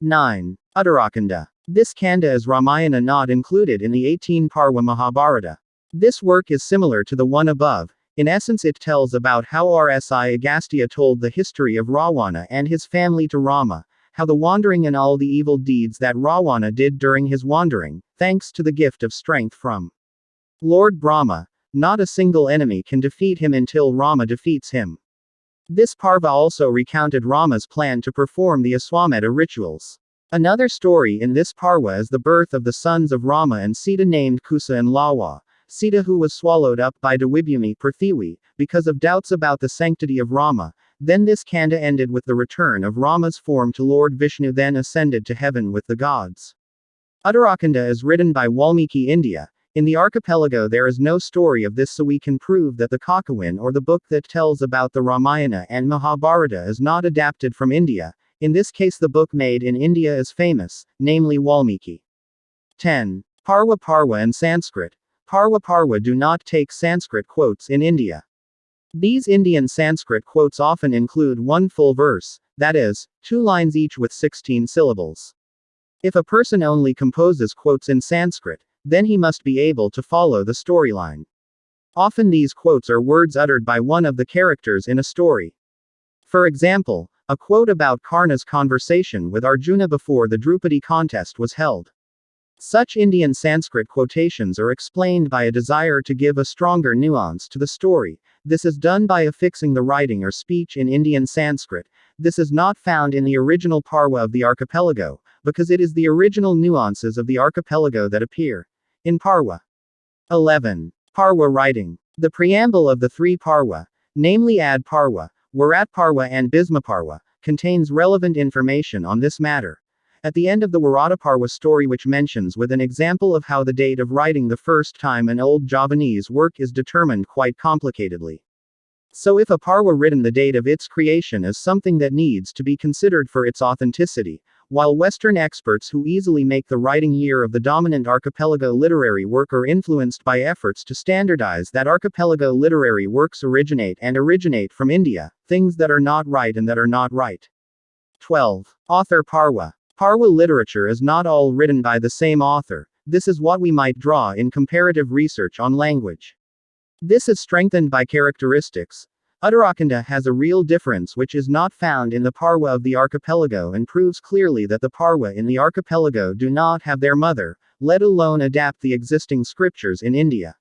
9. Uttarakhanda. This Kanda is Ramayana, not included in the 18 Parva Mahabharata. This work is similar to the one above. In essence, it tells about how Rsi Agastya told the history of Ravana and his family to Rama, how the wandering and all the evil deeds that Ravana did during his wandering, thanks to the gift of strength from Lord Brahma, not a single enemy can defeat him until Rama defeats him. This Parva also recounted Rama's plan to perform the Aswamedha rituals. Another story in this Parva is the birth of the sons of Rama and Sita, named Kusa and Lawa. Sita, who was swallowed up by Dewibhumi Prithvi, because of doubts about the sanctity of Rama. Then this Kanda ended with the return of Rama's form to Lord Vishnu, then ascended to heaven with the gods. Uttarakhanda is written by Valmiki, India. In the archipelago there is no story of this, so we can prove that the Kakawin, or the book that tells about the Ramayana and Mahabharata, is not adapted from India. In this case the book made in India is famous, namely Valmiki. 10. Parva and Sanskrit. Parva do not take Sanskrit quotes in India. These Indian Sanskrit quotes often include one full verse, that is, 2 lines each with 16 syllables. If a person only composes quotes in Sanskrit, then he must be able to follow the storyline. Often these quotes are words uttered by one of the characters in a story. For example, a quote about Karna's conversation with Arjuna before the Drupadi contest was held. Such Indian Sanskrit quotations are explained by a desire to give a stronger nuance to the story. This is done by affixing the writing or speech in Indian Sanskrit. This is not found in the original Parva of the archipelago, because it is the original nuances of the archipelago that appear in Parva. 11. Parva writing. The preamble of the 3 Parva, namely Ad Parva, Warat Parva and Bhisma Parva, contains relevant information on this matter. At the end of the Varadaparva story, which mentions with an example of how the date of writing the first time an old Javanese work is determined quite complicatedly. So if a Parva written, the date of its creation is something that needs to be considered for its authenticity, while Western experts who easily make the writing year of the dominant archipelago literary work are influenced by efforts to standardize that archipelago literary works originate from India, things that are not right and that are not right. 12. Author Parva. Parva literature is not all written by the same author. This is what we might draw in comparative research on language. This is strengthened by characteristics. Uttarakhanda has a real difference which is not found in the Parva of the archipelago, and proves clearly that the Parva in the archipelago do not have their mother, let alone adapt the existing scriptures in India.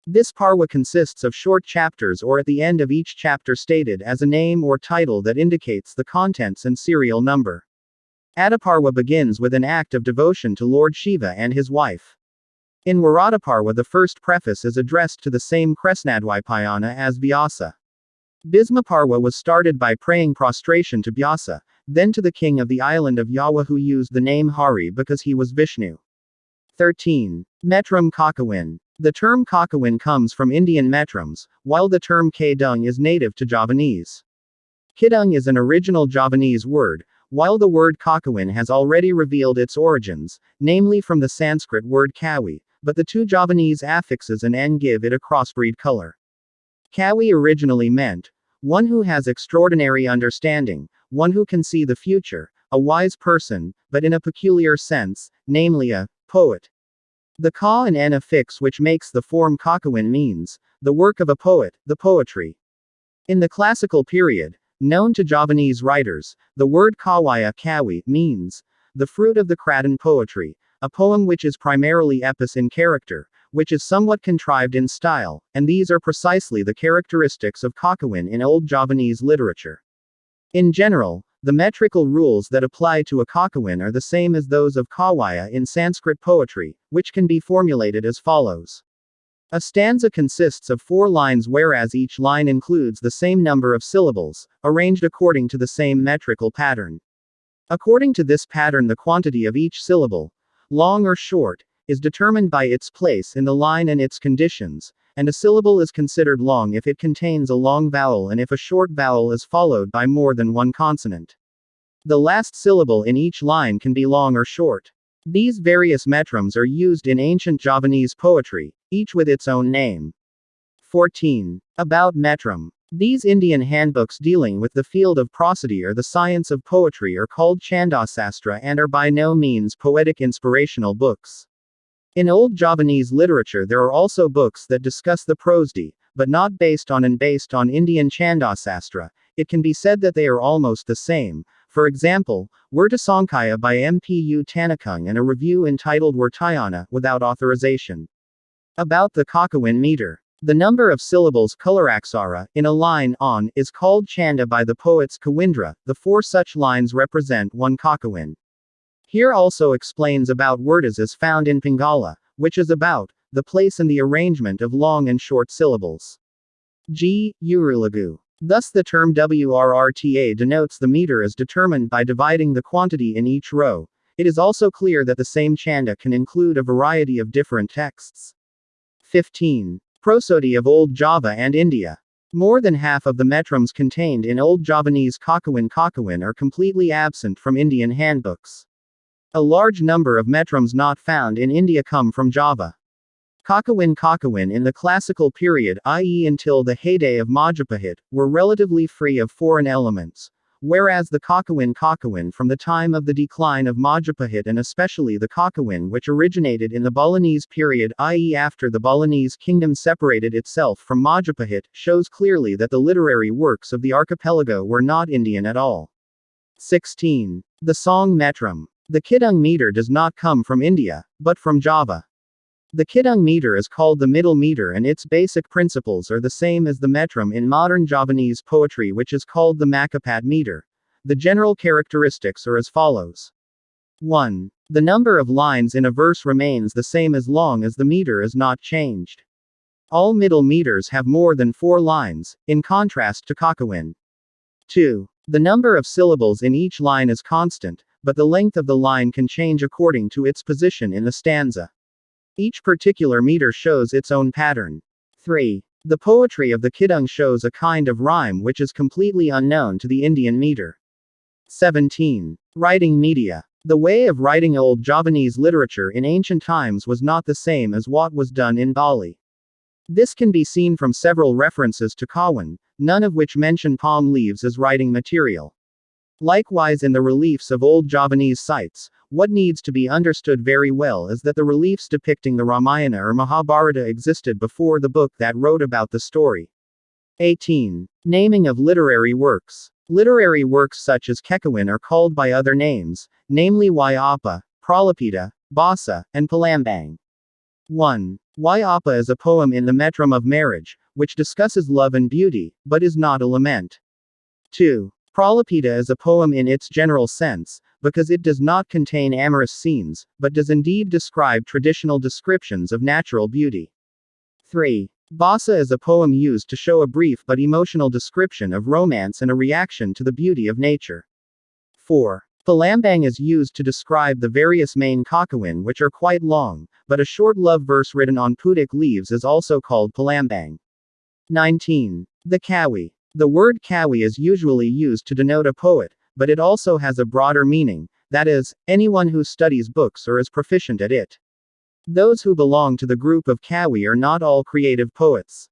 This Parva consists of short chapters, or at the end of each chapter stated as a name or title that indicates the contents and serial number. Adaparva begins with an act of devotion to Lord Shiva and his wife. In Varadaparva the first preface is addressed to the same Kresnadvipayana as Vyasa. Bhismaparva was started by praying prostration to Vyasa, then to the king of the island of Yawa, who used the name Hari because he was Vishnu. 13. Metrum Kakawin. The term Kakawin comes from Indian metrums, while the term Kedung is native to Javanese. Kidung is an original Javanese word, while the word Kakawin has already revealed its origins, namely from the Sanskrit word kawi, but the two Javanese affixes an N give it a crossbreed color. Kawi originally meant one who has extraordinary understanding, one who can see the future, a wise person, but in a peculiar sense, namely a poet. The ka and n affix which makes the form kakawin means the work of a poet, the poetry. In the classical period, known to Javanese writers, the word kawaya kawi means the fruit of the Kraton poetry, a poem which is primarily epos in character, which is somewhat contrived in style, and these are precisely the characteristics of kakawin in Old Javanese literature. In general, the metrical rules that apply to a kakawin are the same as those of kawaya in Sanskrit poetry, which can be formulated as follows. A stanza consists of 4 lines whereas each line includes the same number of syllables, arranged according to the same metrical pattern. According to this pattern, the quantity of each syllable, long or short, is determined by its place in the line and its conditions, and a syllable is considered long if it contains a long vowel and if a short vowel is followed by more than one consonant. The last syllable in each line can be long or short. These various metrums are used in ancient Javanese poetry, each with its own name. 14. About metrum. These Indian handbooks dealing with the field of prosody or the science of poetry are called Chandasastra and are by no means poetic inspirational books. In Old Javanese literature there are also books that discuss the prosody, but not based on Indian Chandasastra. It can be said that they are almost the same. For example, Wertasankaya by Mpu Tanakung and a review entitled Wertayana, without authorization. About the kakawin meter. The number of syllables kularaksara, in a line on, is called chanda by the poets Kawindra. The 4 such lines represent one kakawin. Here also explains about wordas as found in Pingala, which is about the place and the arrangement of long and short syllables. G. Urulagu. Thus the term WRRTA denotes the meter as determined by dividing the quantity in each row. It is also clear that the same chanda can include a variety of different texts. 15. Prosody of Old Java and India. More than half of the metrums contained in Old Javanese kakawin are completely absent from Indian handbooks. A large number of metrums not found in India come from Java. Kakawin in the classical period, i.e. until the heyday of Majapahit, were relatively free of foreign elements, whereas the kakawin from the time of the decline of Majapahit and especially the kakawin which originated in the Balinese period, i.e. after the Balinese kingdom separated itself from Majapahit, shows clearly that the literary works of the archipelago were not Indian at all. 16. The song metrum. The Kidung meter does not come from India, but from Java. The Kidung meter is called the middle meter and its basic principles are the same as the metrum in modern Javanese poetry which is called the Makapat meter. The general characteristics are as follows. 1. The number of lines in a verse remains the same as long as the meter is not changed. All middle meters have more than 4 lines, in contrast to kakawin. 2. The number of syllables in each line is constant, but the length of the line can change according to its position in the stanza. Each particular meter shows its own pattern. 3. The poetry of the Kidung shows a kind of rhyme which is completely unknown to the Indian meter. 17. Writing media. The way of writing Old Javanese literature in ancient times was not the same as what was done in Bali. This can be seen from several references to Kawan, none of which mention palm leaves as writing material. Likewise in the reliefs of Old Javanese sites, what needs to be understood very well is that the reliefs depicting the Ramayana or Mahabharata existed before the book that wrote about the story. 18. Naming of literary works. Literary works such as Kekawin are called by other names, namely Wayapa, Pralapita, Basa, and Palambang. 1. Wayapa is a poem in the metrum of marriage, which discusses love and beauty, but is not a lament. 2. Pralapita is a poem in its general sense, because it does not contain amorous scenes, but does indeed describe traditional descriptions of natural beauty. 3. Basa is a poem used to show a brief but emotional description of romance and a reaction to the beauty of nature. 4. Palambang is used to describe the various main kakawin which are quite long, but a short love verse written on putik leaves is also called palambang. 19. The kawi. The word kawi is usually used to denote a poet, but it also has a broader meaning, that is, anyone who studies books or is proficient at it. Those who belong to the group of Kawi are not all creative poets.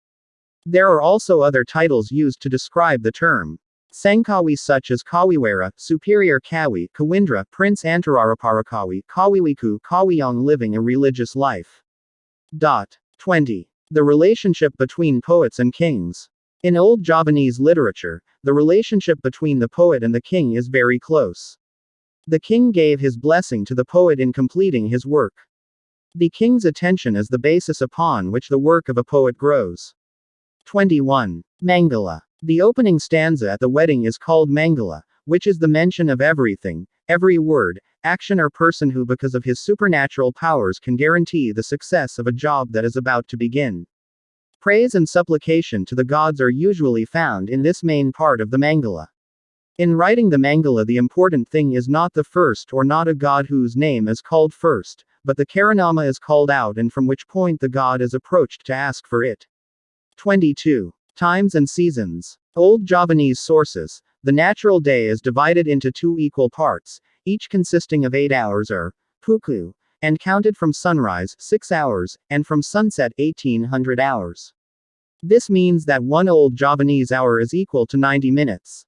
There are also other titles used to describe the term. Sangkawi such as Kawiwara, Superior Kawi, Kawindra, Prince Antararaparakawi, Kawiwiku, Kawiyong living a religious life. 20. The relationship between poets and kings. In old Javanese literature, the relationship between the poet and the king is very close. The king gave his blessing to the poet in completing his work. The king's attention is the basis upon which the work of a poet grows. 21. Mangala. The opening stanza at the wedding is called Mangala, which is the mention of everything, every word, action or person who because of his supernatural powers can guarantee the success of a job that is about to begin. Praise and supplication to the gods are usually found in this main part of the Mangala. In writing the Mangala, the important thing is not the first or not a god whose name is called first, but the Karanama is called out and from which point the god is approached to ask for it. 22. Times and seasons. Old Javanese sources, the natural day is divided into 2 equal parts, each consisting of 8 hours or puku, and counted from sunrise 6 hours, and from sunset 1800 hours. This means that one old Javanese hour is equal to 90 minutes.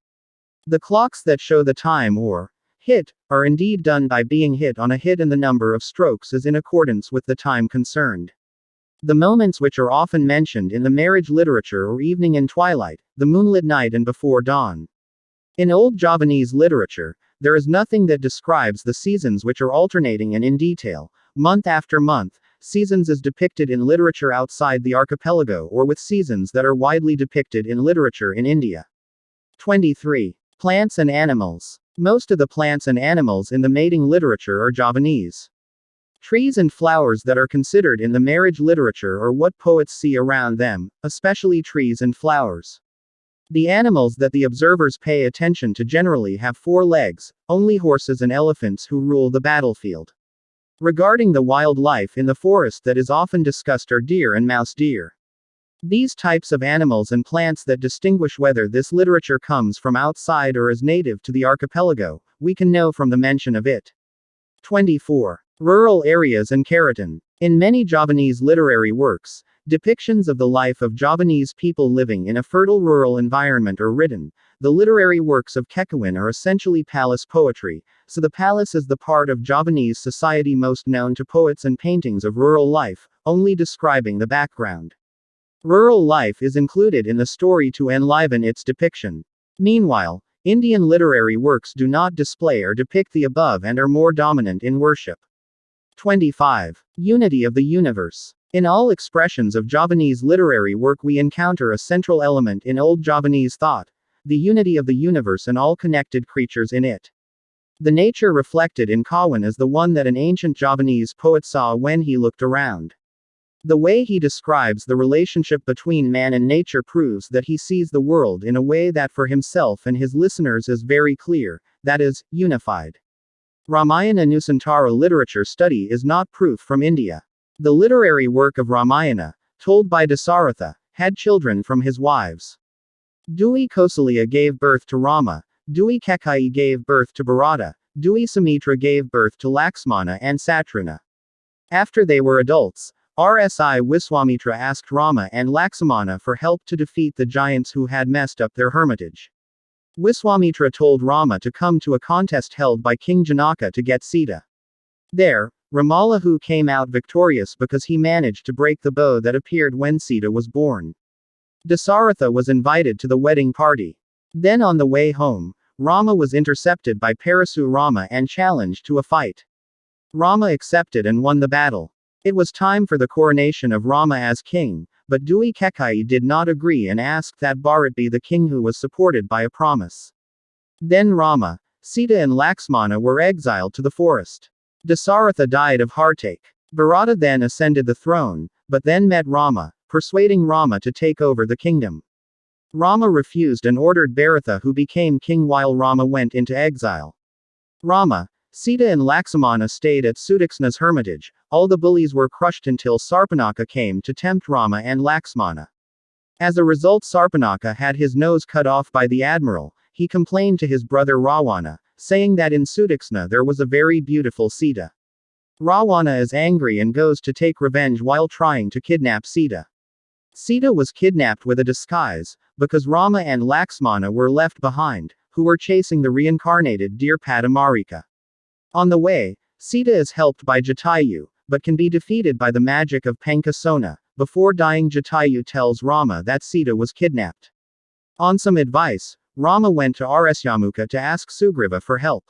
The clocks that show the time or hit are indeed done by being hit on a hit, and the number of strokes is in accordance with the time concerned. The moments which are often mentioned in the marriage literature or evening and twilight, the moonlit night and before dawn. In old Javanese literature, there is nothing that describes the seasons which are alternating and in detail, month after month. Seasons is depicted in literature outside the archipelago or with seasons that are widely depicted in literature in India. 23. Plants and animals. Most of the plants and animals in the mating literature are Javanese. Trees and flowers that are considered in the marriage literature are what poets see around them, especially trees and flowers. The animals that the observers pay attention to generally have 4 legs, only horses and elephants who rule the battlefield. Regarding the wildlife in the forest that is often discussed are deer and mouse deer. These types of animals and plants that distinguish whether this literature comes from outside or is native to the archipelago, we can know from the mention of it. 24. Rural areas and keratin. In many Javanese literary works, depictions of the life of Javanese people living in a fertile rural environment are written. The literary works of Kekawin are essentially palace poetry, so the palace is the part of Javanese society most known to poets, and paintings of rural life, only describing the background. Rural life is included in the story to enliven its depiction. Meanwhile, Indian literary works do not display or depict the above and are more dominant in worship. 25. Unity of the universe. In all expressions of Javanese literary work we encounter a central element in old Javanese thought, the unity of the universe and all connected creatures in it. The nature reflected in Kawan is the one that an ancient Javanese poet saw when he looked around. The way he describes the relationship between man and nature proves that he sees the world in a way that for himself and his listeners is very clear, that is, unified. Ramayana Nusantara literature study is not proof from India. The literary work of Ramayana, told by Dasaratha, had children from his wives. Dui Kausalya gave birth to Rama, Dui Kekai gave birth to Bharata, Dui Sumitra gave birth to Laxmana and Satruna. After they were adults, Rsi Wiswamitra asked Rama and Laksamana for help to defeat the giants who had messed up their hermitage. Wiswamitra told Rama to come to a contest held by King Janaka to get Sita. There, Ramalahu came out victorious because he managed to break the bow that appeared when Sita was born. Dasaratha was invited to the wedding party. Then on the way home, Rama was intercepted by Parasu Rama and challenged to a fight. Rama accepted and won the battle. It was time for the coronation of Rama as king, but Dui Kekai did not agree and asked that Bharat be the king, who was supported by a promise. Then Rama, Sita and Laxmana were exiled to the forest. Dasaratha died of heartache. Bharata then ascended the throne, but then met Rama, persuading Rama to take over the kingdom. Rama refused and ordered Bharatha, who became king while Rama went into exile. Rama, Sita and Laksamana stayed at Sudaksna's hermitage. All the bullies were crushed until Sarpanaka came to tempt Rama and Laxmana. As a result, Sarpanaka had his nose cut off by the admiral. He complained to his brother Ravana, saying that in Sudaksna there was a very beautiful Sita. Ravana is angry and goes to take revenge while trying to kidnap Sita. Sita was kidnapped with a disguise, because Rama and Laxmana were left behind, who were chasing the reincarnated deer Padamarika. On the way, Sita is helped by Jatayu, but can be defeated by the magic of Pankasona. Before dying, Jatayu tells Rama that Sita was kidnapped. On some advice, Rama went to Aresyamuka to ask Sugriva for help.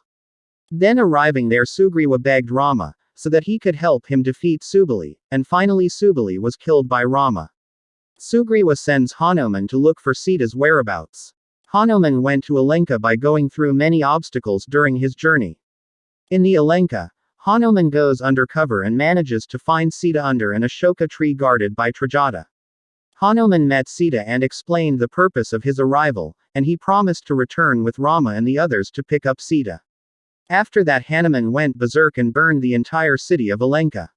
Then arriving there, Sugriva begged Rama, so that he could help him defeat Subali, and finally Subali was killed by Rama. Sugriva sends Hanuman to look for Sita's whereabouts. Hanuman went to Alenka by going through many obstacles during his journey. In the Alenka, Hanuman goes undercover and manages to find Sita under an Ashoka tree guarded by Trajata. Hanuman met Sita and explained the purpose of his arrival, and he promised to return with Rama and the others to pick up Sita. After that, Hanuman went berserk and burned the entire city of Alenka.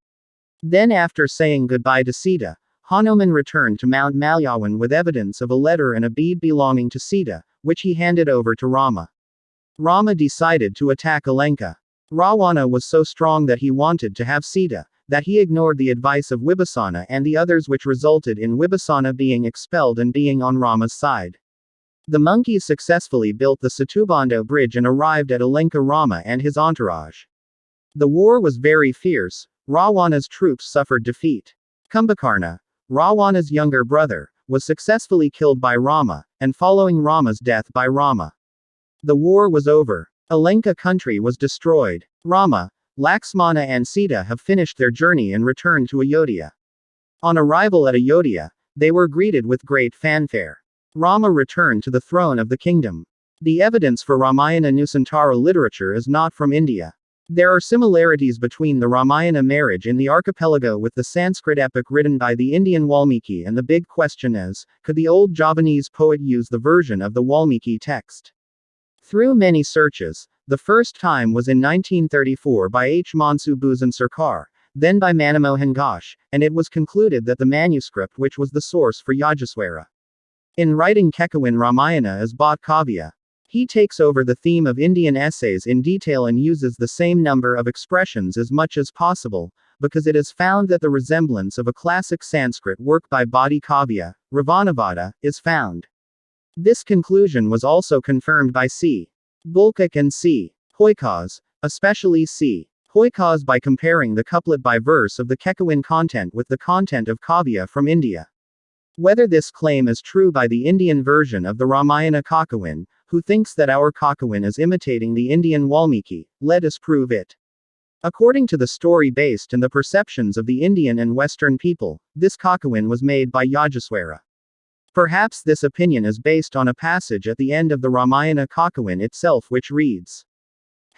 Then, after saying goodbye to Sita, Hanuman returned to Mount Malyawan with evidence of a letter and a bead belonging to Sita, which he handed over to Rama. Rama decided to attack Alenka. Ravana was so strong that he wanted to have Sita, that he ignored the advice of Vibhasana and the others, which resulted in Vibhasana being expelled and being on Rama's side. The monkeys successfully built the Setubandha bridge and arrived at Alenka. Rama and his entourage. The war was very fierce. Ravana's troops suffered defeat. Kumbhakarna, Ravana's younger brother, was successfully killed by Rama, and following Rama's death by Rama. The war was over. Alenka country was destroyed. Rama, Laxmana and Sita have finished their journey and returned to Ayodhya. On arrival at Ayodhya, they were greeted with great fanfare. Rama returned to the throne of the kingdom. The evidence for Ramayana Nusantara literature is not from India. There are similarities between the Ramayana marriage in the archipelago with the Sanskrit epic written by the Indian Valmiki, and the big question is, could the old Javanese poet use the version of the Valmiki text? Through many searches, the first time was in 1934 by H. Mansu Bhusan Sarkar, then by Manamohan Ghosh, and it was concluded that the manuscript which was the source for Yajaswara. In writing Kekawin Ramayana as Bhatt Kavya, he takes over the theme of Indian essays in detail and uses the same number of expressions as much as possible, because it is found that the resemblance of a classic Sanskrit work by Bhatti Kavya, Ravanavada, is found. This conclusion was also confirmed by C. Bulkak and C. Hoykas, especially C. Hoykas, by comparing the couplet by verse of the Kekawin content with the content of Kavya from India. Whether this claim is true by the Indian version of the Ramayana Kakawin, who thinks that our Kakawin is imitating the Indian Valmiki, let us prove it. According to the story based and the perceptions of the Indian and Western people, this Kakawin was made by Yajaswara. Perhaps this opinion is based on a passage at the end of the Ramayana Kakawin itself which reads,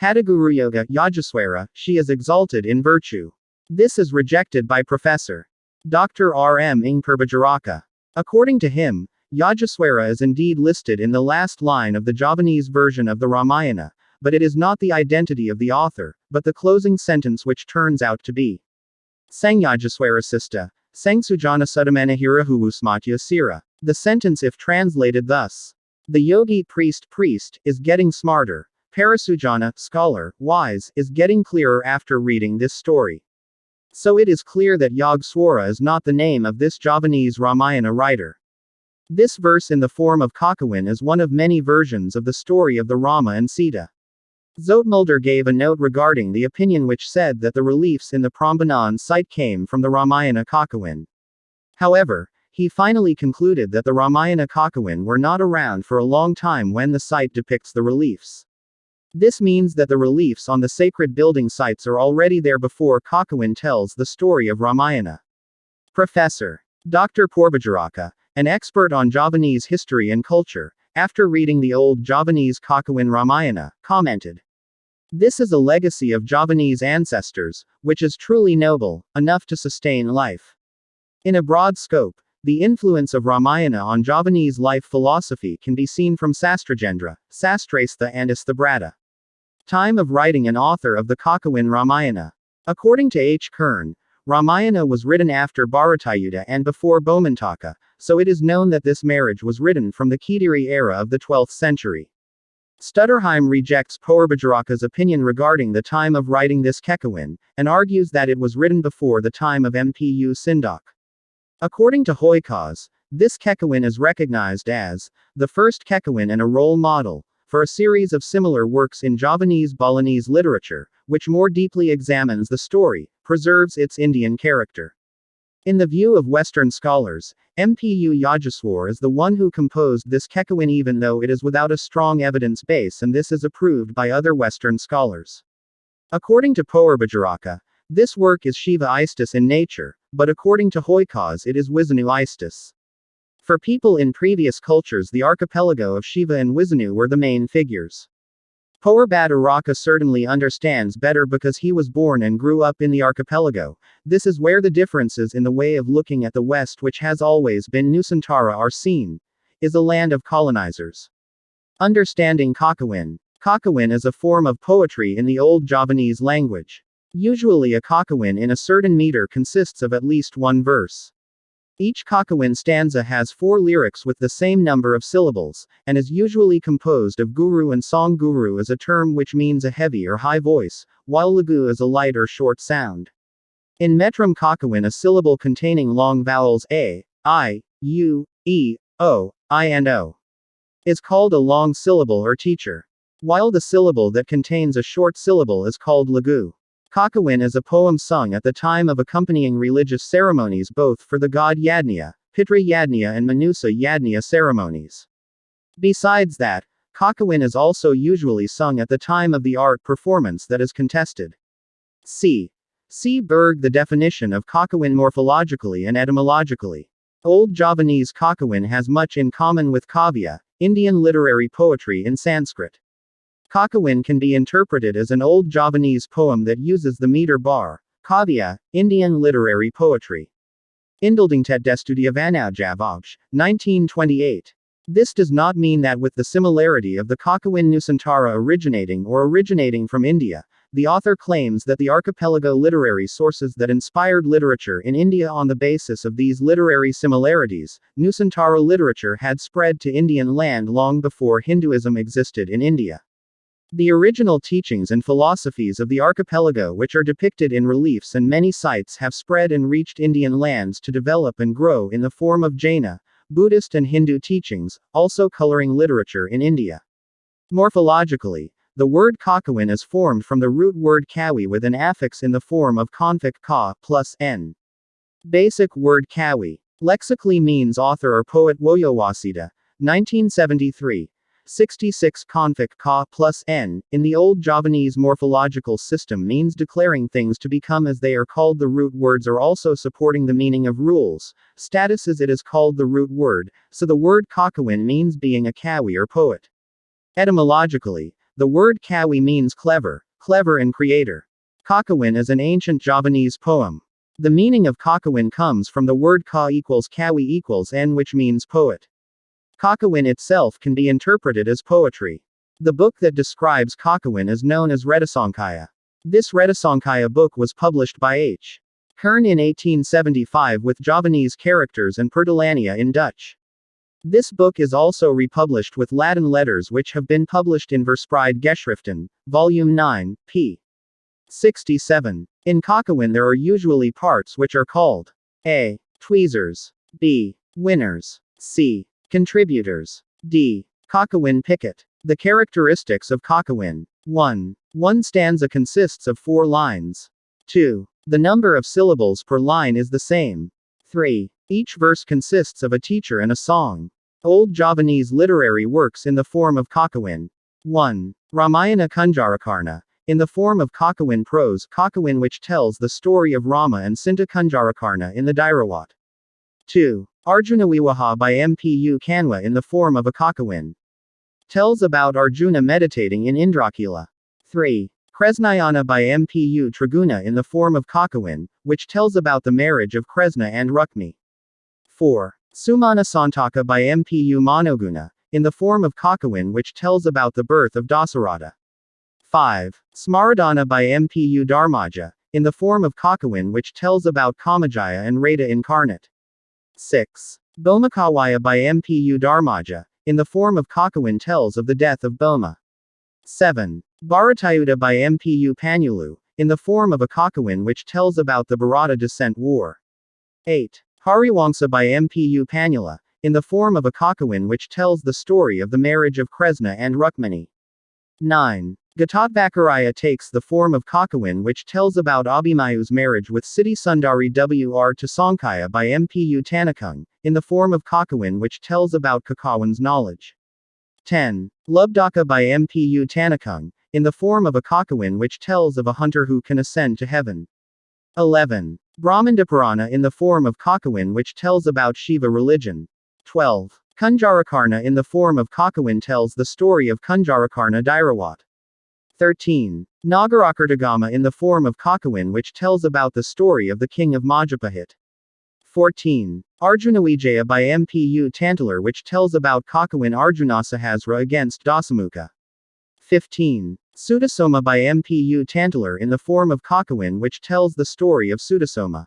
Hadaguruyoga Yajaswara, she is exalted in virtue. This is rejected by Professor Dr. R. M. Ingperbajaraka. According to him, Yajaswara is indeed listed in the last line of the Javanese version of the Ramayana, but it is not the identity of the author, but the closing sentence which turns out to be Sangyajaswarasista, Sangsujana Sudamana Sira. The sentence, if translated thus, the yogi priest is getting smarter, Parasujana scholar, wise, is getting clearer after reading this story. So it is clear that Yagswara is not the name of this Javanese Ramayana writer. This verse in the form of Kakawin is one of many versions of the story of the Rama and Sita. Zoetmulder gave a note regarding the opinion which said that the reliefs in the Prambanan site came from the Ramayana Kakawin. However, he finally concluded that the Ramayana Kakawin were not around for a long time when the site depicts the reliefs. This means that the reliefs on the sacred building sites are already there before Kakawin tells the story of Ramayana. Professor Dr. Porbajaraka, an expert on Javanese history and culture, after reading the old Javanese Kakawin Ramayana, commented, "This is a legacy of Javanese ancestors, which is truly noble, enough to sustain life." In a broad scope, the influence of Ramayana on Javanese life philosophy can be seen from Sastrajendra, Sastrastha and Asthabrata. Time of writing and author of the Kakawin Ramayana. According to H. Kern, Ramayana was written after Bharatayuddha and before Bomantaka, so it is known that this marriage was written from the Kediri era of the 12th century. Stutterheim rejects Poerbajaraka's opinion regarding the time of writing this Kekawin, and argues that it was written before the time of Mpu Sindok. According to Hoykaz, this Kekawin is recognized as the first Kekawin and a role model for a series of similar works in Javanese Balinese literature, which more deeply examines the story, preserves its Indian character. In the view of Western scholars, Mpu Yajaswar is the one who composed this Kekawin even though it is without a strong evidence base, and this is approved by other Western scholars. According to Poerbajaraka, this work is Shiva Istis in nature, but according to Hoykaz it is Wisnu Istis. For people in previous cultures, the archipelago of Shiva and Wisnu were the main figures. Poerbajaraka certainly understands better because he was born and grew up in the archipelago. This is where the differences in the way of looking at the West, which has always been Nusantara, are seen. Is a land of colonizers. Understanding Kakawin. Kakawin is a form of poetry in the Old Javanese language. Usually a Kakawin in a certain meter consists of at least one verse. Each Kakawin stanza has 4 lyrics with the same number of syllables, and is usually composed of guru, and song. Guru is a term which means a heavy or high voice, while lagu is a light or short sound. In Metrum Kakawin, a syllable containing long vowels a, I, u, e, o, I and o is called a long syllable or teacher, while the syllable that contains a short syllable is called lagu. Kakawin is a poem sung at the time of accompanying religious ceremonies, both for the god Yadnya, Pitri Yadnya, and Manusa Yadnya ceremonies. Besides that, Kakawin is also usually sung at the time of the art performance that is contested. C. Berg the definition of Kakawin morphologically and etymologically. Old Javanese Kakawin has much in common with Kavya, Indian literary poetry in Sanskrit. Kakawin can be interpreted as an Old Javanese poem that uses the meter bar. Kavya, Indian literary poetry. Indildingtet destudia Vanaujavaj, 1928. This does not mean that with the similarity of the Kakawin Nusantara originating from India, the author claims that the archipelago literary sources that inspired literature in India on the basis of these literary similarities, Nusantara literature had spread to Indian land long before Hinduism existed in India. The original teachings and philosophies of the archipelago, which are depicted in reliefs and many sites, have spread and reached Indian lands to develop and grow in the form of Jaina, Buddhist and Hindu teachings, also coloring literature in India. Morphologically, the word Kakawin is formed from the root word kawi with an affix in the form of confic ka plus n. Basic word kawi lexically means author or poet. Woyowasita, 1973. 66 confic ka plus n, in the Old Javanese morphological system means declaring things to become as they are called. The root words are also supporting the meaning of rules, status as it is called the root word, so the word Kakawin means being a kawi or poet. Etymologically, the word kawi means clever and creator. Kakawin is an ancient Javanese poem. The meaning of Kakawin comes from the word ka equals kawi equals n, which means poet. Kakawin itself can be interpreted as poetry. The book that describes Kakawin is known as Redasankaya. This Redasankaya book was published by H. Kern in 1875 with Javanese characters and Perdelania in Dutch. This book is also republished with Latin letters, which have been published in Verspreid Geschriften, Volume 9, p. 67. In Kakawin there are usually parts which are called a. tweezers, b. winners, c. contributors, d. Kakawin picket. The characteristics of Kakawin. 1. One stanza consists of 4 lines. 2. The number of syllables per line is the same. 3. Each verse consists of a teacher and a song. Old Javanese literary works in the form of Kakawin. 1. Ramayana Kunjarakarna. In the form of Kakawin prose, Kakawin which tells the story of Rama and Sinta Kunjarakarna in the Dhairawat. 2. Arjuna Viwaha by Mpu Kanwa in the form of a Kakawin. Tells about Arjuna meditating in Indrakila. 3. Kresnayana by Mpu Triguna in the form of Kakawin, which tells about the marriage of Kresna and Rukmi. 4. Sumana Santaka by Mpu Manoguna, in the form of Kakawin which tells about the birth of Dasaratha. 5. Smaradana by Mpu Dharmaja, in the form of Kakawin which tells about Kamajaya and Radha incarnate. 6. Bomakawaya by Mpu Dharmaja, in the form of Kakawin tells of the death of Boma. 7. Bharatayuddha by Mpu Panulu, in the form of a kakawin which tells about the Bharata descent war. 8. Hariwangsa by Mpu Panula, in the form of a kakawin which tells the story of the marriage of Kresna and Rukmani. 9. Ghatotbhakaraya takes the form of kakawin which tells about Abhimayu's marriage with Siddhi Sundari Wr Tasankaya by Mpu Tanakung, in the form of kakawin which tells about Kakawin's knowledge. 10. Lubdaka by Mpu Tanakung, in the form of a kakawin which tells of a hunter who can ascend to heaven. 11. Brahmandapurana in the form of kakawin which tells about Shiva religion. 12. Kunjarakarna in the form of kakawin tells the story of Kunjarakarna Dhairawat. 13. Nagarakartagama in the form of kakawin which tells about the story of the king of Majapahit. 14. Arjuna Vijaya by Mpu Tantalar which tells about kakawin Arjunasahasra against Dasamukha. 15. Sudasoma by Mpu Tantalar in the form of kakawin which tells the story of Sudasoma.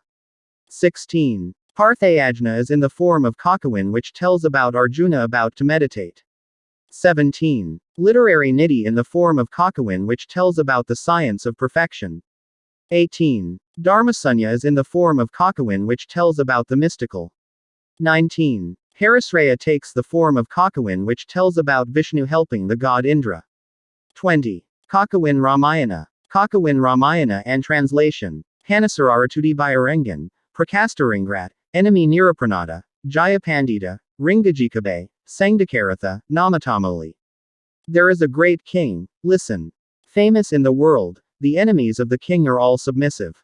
16. Parthayajna is in the form of kakawin which tells about Arjuna about to meditate. 17. Literary Nidhi in the form of kakawin which tells about the science of perfection. 18. Dharmasanya is in the form of kakawin which tells about the mystical. 19. Harisraya takes the form of kakawin which tells about Vishnu helping the god Indra. 20. Kakawin Ramayana. Kakawin Ramayana and translation. Hanasararatudi Bayarangan, Prakastaringrat, Enemy Nirapranada, Jayapandita, Ringajikabe, Sangdakaratha, Namatamoli. There is a great king, listen. Famous in the world, the enemies of the king are all submissive.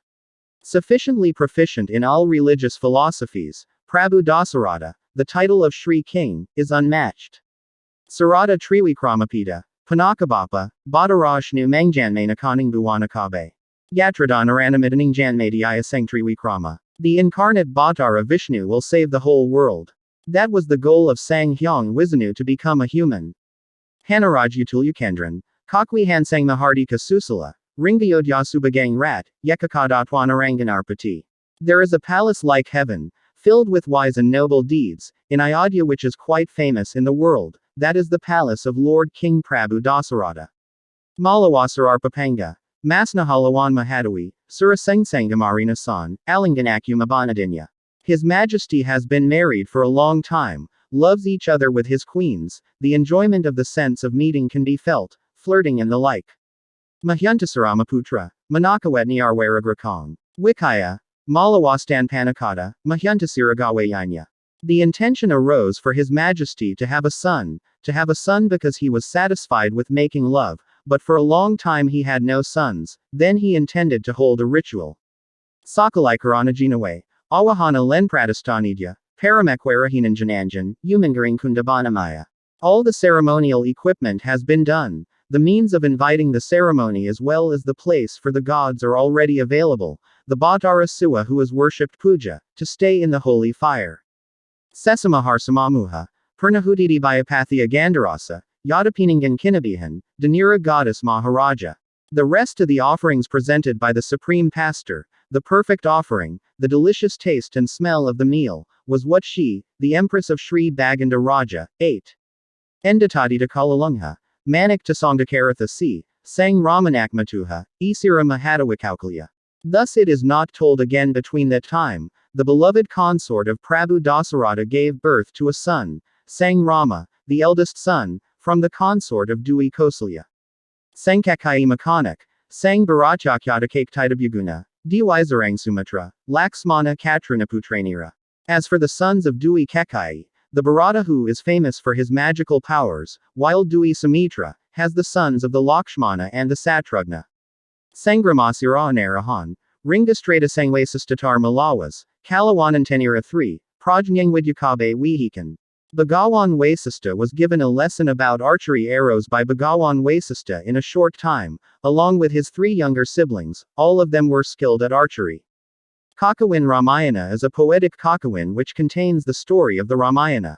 Sufficiently proficient in all religious philosophies, Prabhu Dasarada, the title of Shri King, is unmatched. Sarada Trivikramapita, Panakabapa, Badarashnu Mangjanmana Kaningbuwanakabe. Yatradanaranamitaning Janmadiya Sangtrivikrama. The incarnate Bhattara Vishnu will save the whole world. That was the goal of Sang Hyang Wisnu to become a human. Hanaraj Utulukendran, Kakwi Hansang Mahardika Susala, Ringayodhyasubagang Rat, Yekakadatwanaranganarpati. There is a palace like heaven, filled with wise and noble deeds, in Ayodhya which is quite famous in the world, that is the palace of Lord King Prabhu Dasarada. Malawasararpapanga. Masnahalawan Mahadawi, Surasangsangamarina San, Alanganakuma His Majesty has been married for a long time, loves each other with his queens, the enjoyment of the sense of meeting can be felt, flirting and the like. Mahyuntasaramaputra, Manakawetniarwaragrakong. Wikaya, Malawastan Panakata, Mahyuntasiragawayanya. The intention arose for His Majesty to have a son because he was satisfied with making love, but for a long time he had no sons, then he intended to hold a ritual. Sakalaikaranaginaway, Awahana Lenpratistanidya, Paramekwarahinajananjan, Umangaring Kundabanamaya. All the ceremonial equipment has been done. The means of inviting the ceremony as well as the place for the gods are already available. The Bhattara Suwa who is worshipped puja, to stay in the holy fire. Sesamaharsamamuha, Purnahudidi Bhayapathya Gandarasa, Yadapiningan Kinabihan, Danira Goddess Maharaja. The rest of the offerings presented by the Supreme Pastor, the perfect offering, the delicious taste and smell of the meal, was what she, the Empress of Sri Baganda Raja, ate. Endatadita Kalalungha, Manik Tasongakaratha C, Sang Ramanakmatuha, Isira Mahadawikaukalya. Thus it is not told again between that time, the beloved consort of Prabhu Dasarada gave birth to a son, Sang Rama, the eldest son, from the consort of Dui Kosalya. Sangkakai Makanak, Sang Bharachakyadakaktaidabhyaguna, Diwaizarang Sumatra, Laxmana Katrinaputranira. As for the sons of Dui Kekai, the Bharata who is famous for his magical powers, while Dui Sumitra, has the sons of the Lakshmana and the Satrugna. Sangramasira Ringastrata Sangwasastatar Malawas, Kalawanantenira 3, Prajnangvidyakabe Wihikan. Bhagawan Vasista was given a lesson about archery arrows by Bhagawan Vasista in a short time, along with his 3 younger siblings, all of them were skilled at archery. Kakawin Ramayana is a poetic kakawin which contains the story of the Ramayana.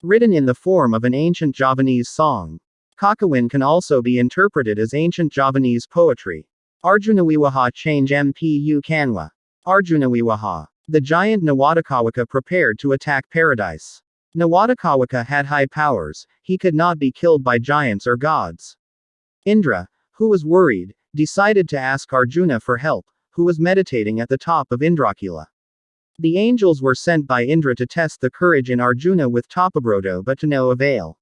Written in the form of an ancient Javanese song. Kakawin can also be interpreted as ancient Javanese poetry. Arjunawiwaha change Mpu Kanwa. Arjunawiwaha. The giant Nawadakawaka prepared to attack paradise. Nawadakawaka had high powers, he could not be killed by giants or gods. Indra, who was worried, decided to ask Arjuna for help, who was meditating at the top of Indrakila. The angels were sent by Indra to test the courage in Arjuna with Tapabrodo, but to no avail.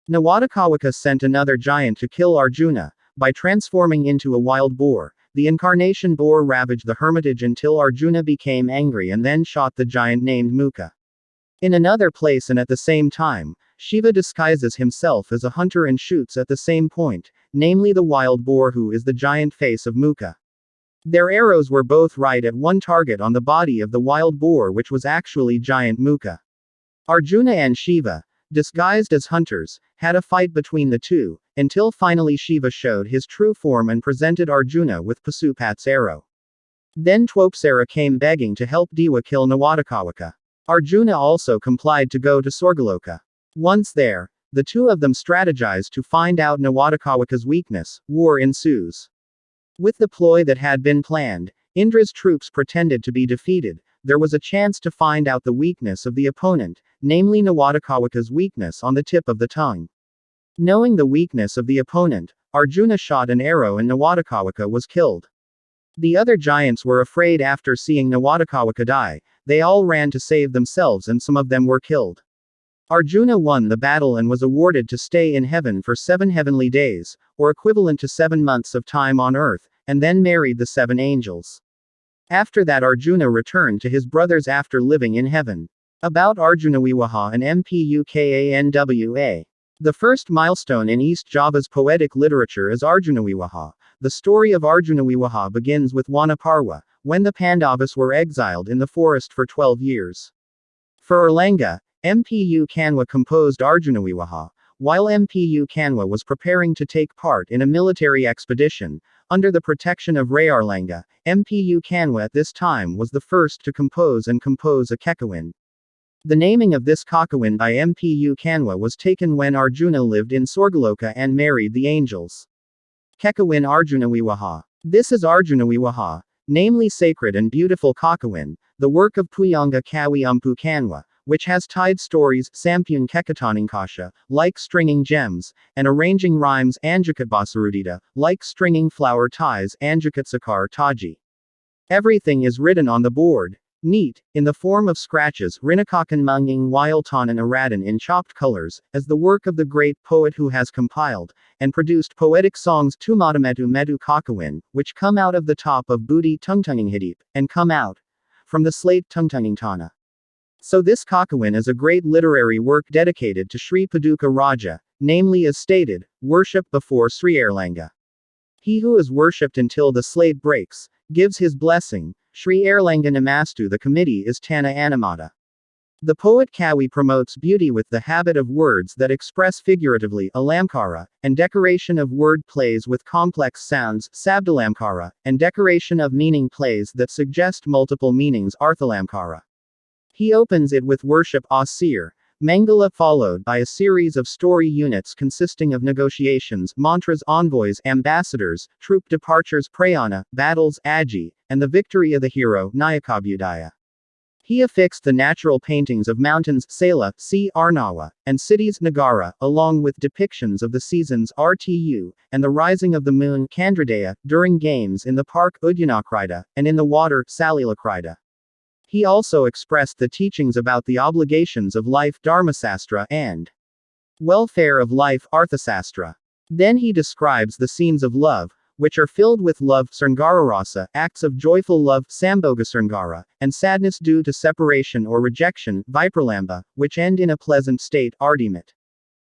Nawadakawaka sent another giant to kill Arjuna, by transforming into a wild boar. The incarnation boar ravaged the hermitage until Arjuna became angry and then shot the giant named Mukha. In another place and at the same time, Shiva disguises himself as a hunter and shoots at the same point, namely the wild boar who is the giant face of Mukha. Their arrows were both right at one target on the body of the wild boar, which was actually giant Mukha. Arjuna and Shiva, disguised as hunters, had a fight between the two, until finally Shiva showed his true form and presented Arjuna with Pasupat's arrow. Then Twopsara came begging to help Dewa kill Nawadakawaka. Arjuna also complied to go to Sorgaloka. Once there, the two of them strategized to find out Nawadakawaka's weakness. War ensues. With the ploy that had been planned, Indra's troops pretended to be defeated. There was a chance to find out the weakness of the opponent, namely Nawadakawaka's weakness on the tip of the tongue. Knowing the weakness of the opponent, Arjuna shot an arrow and Nawadakawaka was killed. The other giants were afraid after seeing Nawadakawaka die. They all ran to save themselves and some of them were killed. Arjuna won the battle and was awarded to stay in heaven for 7 heavenly days, or equivalent to 7 months of time on earth, and then married the 7 angels. After that Arjuna returned to his brothers after living in heaven. About Arjunawiwaha and Mpukanwa. The first milestone in East Java's poetic literature is Arjunawiwaha. The story of Arjunawiwaha begins with Wanaparwa, when the Pandavas were exiled in the forest for 12 years. For Erlanga, Mpukanwa composed Arjunawiwaha, while Mpukanwa was preparing to take part in a military expedition, under the protection of Rayarlanga. Mpukanwa at this time was the first to compose a Kekawin. The naming of this Kakawin by Mpukanwa was taken when Arjuna lived in Sorgaloka and married the angels. Kekawin Arjunawiwaha. This is Arjunawiwaha, namely sacred and beautiful Kakawin, the work of Puyanga Kawi Mpukanwa, which has tied stories, Sampun Kekataninkasha, like stringing gems, and arranging rhymes, Anjakatbasarudita, like stringing flower ties, Anjakatsakar Taji. Everything is written on the board. Neat, in the form of scratches, Rinakakan Munging Wyaltanan Aradan in chopped colors, as the work of the great poet who has compiled and produced poetic songs Tumadametu Metu Kakawin, which come out of the top of Budi Tungtunging Hidip, and come out from the slate Tungtunging Tana. So this Kakawin is a great literary work dedicated to Sri Paduka Raja, namely as stated, worship before Sri Erlanga. He who is worshipped until the slate breaks, gives his blessing. Sri Erlanga Namastu. The committee is Tana Animata. The poet Kawi promotes beauty with the habit of words that express figuratively, alamkara, and decoration of word plays with complex sounds, sabdalamkara, and decoration of meaning plays that suggest multiple meanings, arthalamkara. He opens it with worship Asir, Mangala, followed by a series of story units consisting of negotiations, mantras, envoys, ambassadors, troop departures, prayana, battles, aji, and the victory of the hero, Nayakabudaya. He affixed the natural paintings of mountains, Sela, sea, Arnawa, and cities, Nagara, along with depictions of the seasons, Rtu, and the rising of the moon, Kandradaya, during games in the park, Udyanakrida, and in the water, Salilakrida. He also expressed the teachings about the obligations of life, Dharmasastra, and welfare of life, Arthasastra. Then he describes the scenes of love, which are filled with love, Srngararasa, acts of joyful love, Samboga Srngara, and sadness due to separation or rejection, Vipralamba, which end in a pleasant state, Ardimit.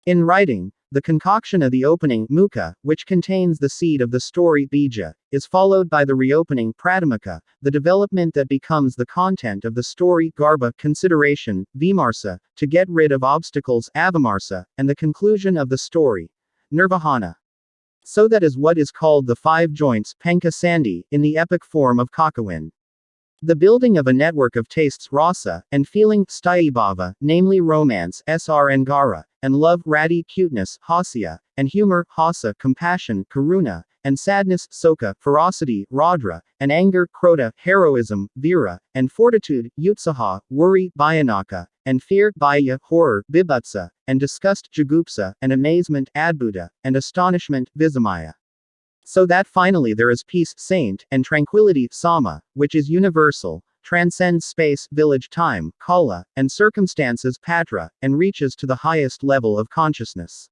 In writing, the concoction of the opening, Mukha, which contains the seed of the story, Bija, is followed by the reopening, Pradamaka, the development that becomes the content of the story, Garba, consideration, Vimarsa, to get rid of obstacles, Avamarsa, and the conclusion of the story, Nirvahana. So that is what is called the 5 joints, Penka Sandi, in the epic form of Kakawin. The building of a network of tastes, rasa, and feeling, Sthaibhava, namely romance, Srngara, and love, Rati, cuteness, Hasya, and humor, Hasa, compassion, Karuna, and sadness, Soka, ferocity, Raudra, and anger, Krota, heroism, Vira, and fortitude, Utsaha, worry, Bhayanaka, and fear, Bhaya, horror, Bibhutsa, and disgust, Jugupsa, and amazement, Adbhuta, and astonishment, Visamaya. So that finally there is peace, saint, and tranquility, Sama, which is universal, transcends space, village, time, Kala, and circumstances, Patra, and reaches to the highest level of consciousness.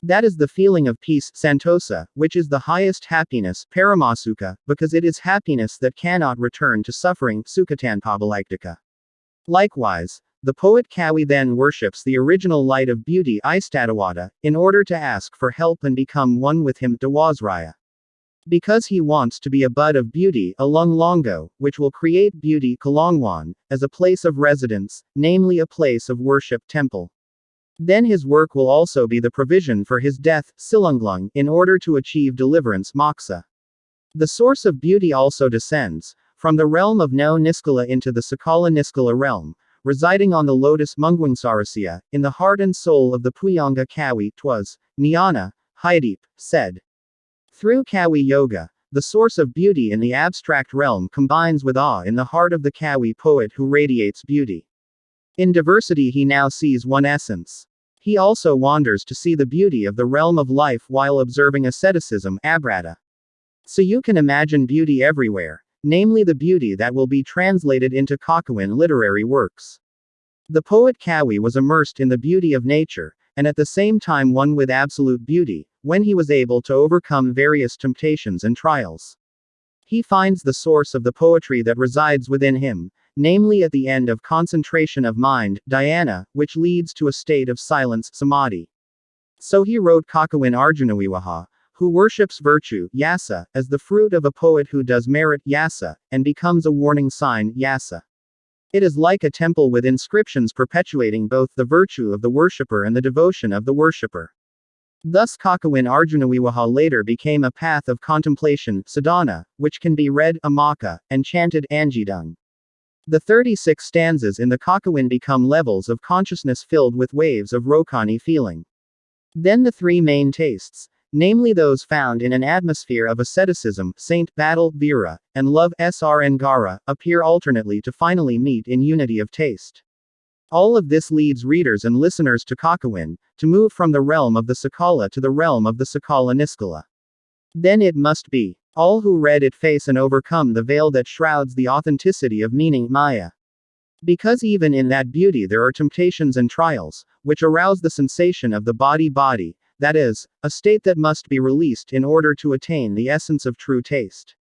That is the feeling of peace, Santosa, which is the highest happiness, Paramasuka, because it is happiness that cannot return to suffering, Sukatanpabalaktika. Likewise, the poet Kawi then worships the original light of beauty, Istatawada, in order to ask for help and become one with him, Dawasraya. Because he wants to be a bud of beauty, Alung Longo, which will create beauty, Kalongwan, as a place of residence, namely a place of worship, temple. Then his work will also be the provision for his death, Silunglung, in order to achieve deliverance, Moksha. The source of beauty also descends from the realm of No Niskala into the Sakala Niskala realm, residing on the lotus Mungwangsarasya, in the heart and soul of the Puyanga Kawi, twas, Jnana, Haideep, said. Through Kawi Yoga, the source of beauty in the abstract realm combines with awe in the heart of the Kawi poet who radiates beauty. In diversity he now sees one essence. He also wanders to see the beauty of the realm of life while observing asceticism, Abrata. So you can imagine beauty everywhere, namely the beauty that will be translated into Kakawin literary works. The poet Kawi was immersed in the beauty of nature, and at the same time one with absolute beauty, when he was able to overcome various temptations and trials. He finds the source of the poetry that resides within him, namely at the end of concentration of mind, dhyana, which leads to a state of silence, samadhi. So he wrote Kakawin Arjunawiwaha, who worships virtue, yasa, as the fruit of a poet who does merit, yasa, and becomes a warning sign, yasa. It is like a temple with inscriptions perpetuating both the virtue of the worshipper and the devotion of the worshipper. Thus Kakawin Arjunawiwaha later became a path of contemplation, sadhana, which can be read, amaka, and chanted, anjidung. The 36 stanzas in the Kakawin become levels of consciousness filled with waves of Rokani feeling. Then the three main tastes, namely those found in an atmosphere of asceticism, saint, battle, vira, and love, sr and gara, appear alternately to finally meet in unity of taste. All of this leads readers and listeners to Kakawin, to move from the realm of the Sakala to the realm of the Sakala Niskala. Then it must be, all who read it face and overcome the veil that shrouds the authenticity of meaning, Maya. Because even in that beauty there are temptations and trials, which arouse the sensation of the body, that is, a state that must be released in order to attain the essence of true taste.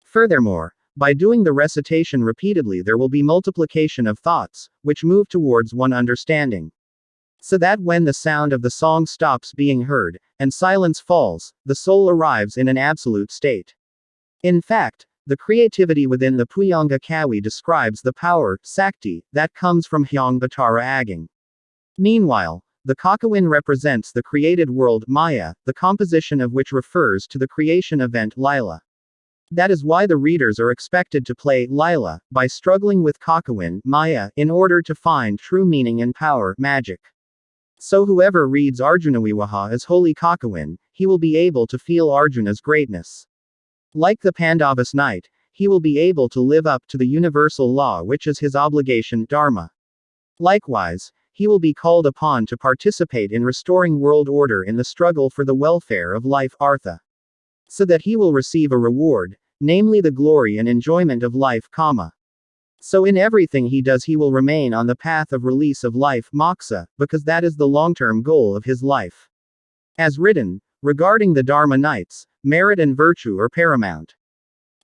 Furthermore, by doing the recitation repeatedly there will be multiplication of thoughts, which move towards one understanding. So that when the sound of the song stops being heard, and silence falls, the soul arrives in an absolute state. In fact, the creativity within the Puyanga Kawi describes the power, Sakti, that comes from Hyang Batara Aging. Meanwhile, the Kakawin represents the created world, Maya, the composition of which refers to the creation event, Lila. That is why the readers are expected to play Lila by struggling with Kakawin, Maya, in order to find true meaning and power, magic. So whoever reads Arjunawiwaha as holy Kakawin, he will be able to feel Arjuna's greatness. Like the Pandavas knight, he will be able to live up to the universal law which is his obligation, Dharma. Likewise, he will be called upon to participate in restoring world order in the struggle for the welfare of life, Artha. So that he will receive a reward, namely the glory and enjoyment of life, Kama. So in everything he does he will remain on the path of release of life, Moksha, because that is the long-term goal of his life. As written, regarding the Dharma knights, merit and virtue are paramount.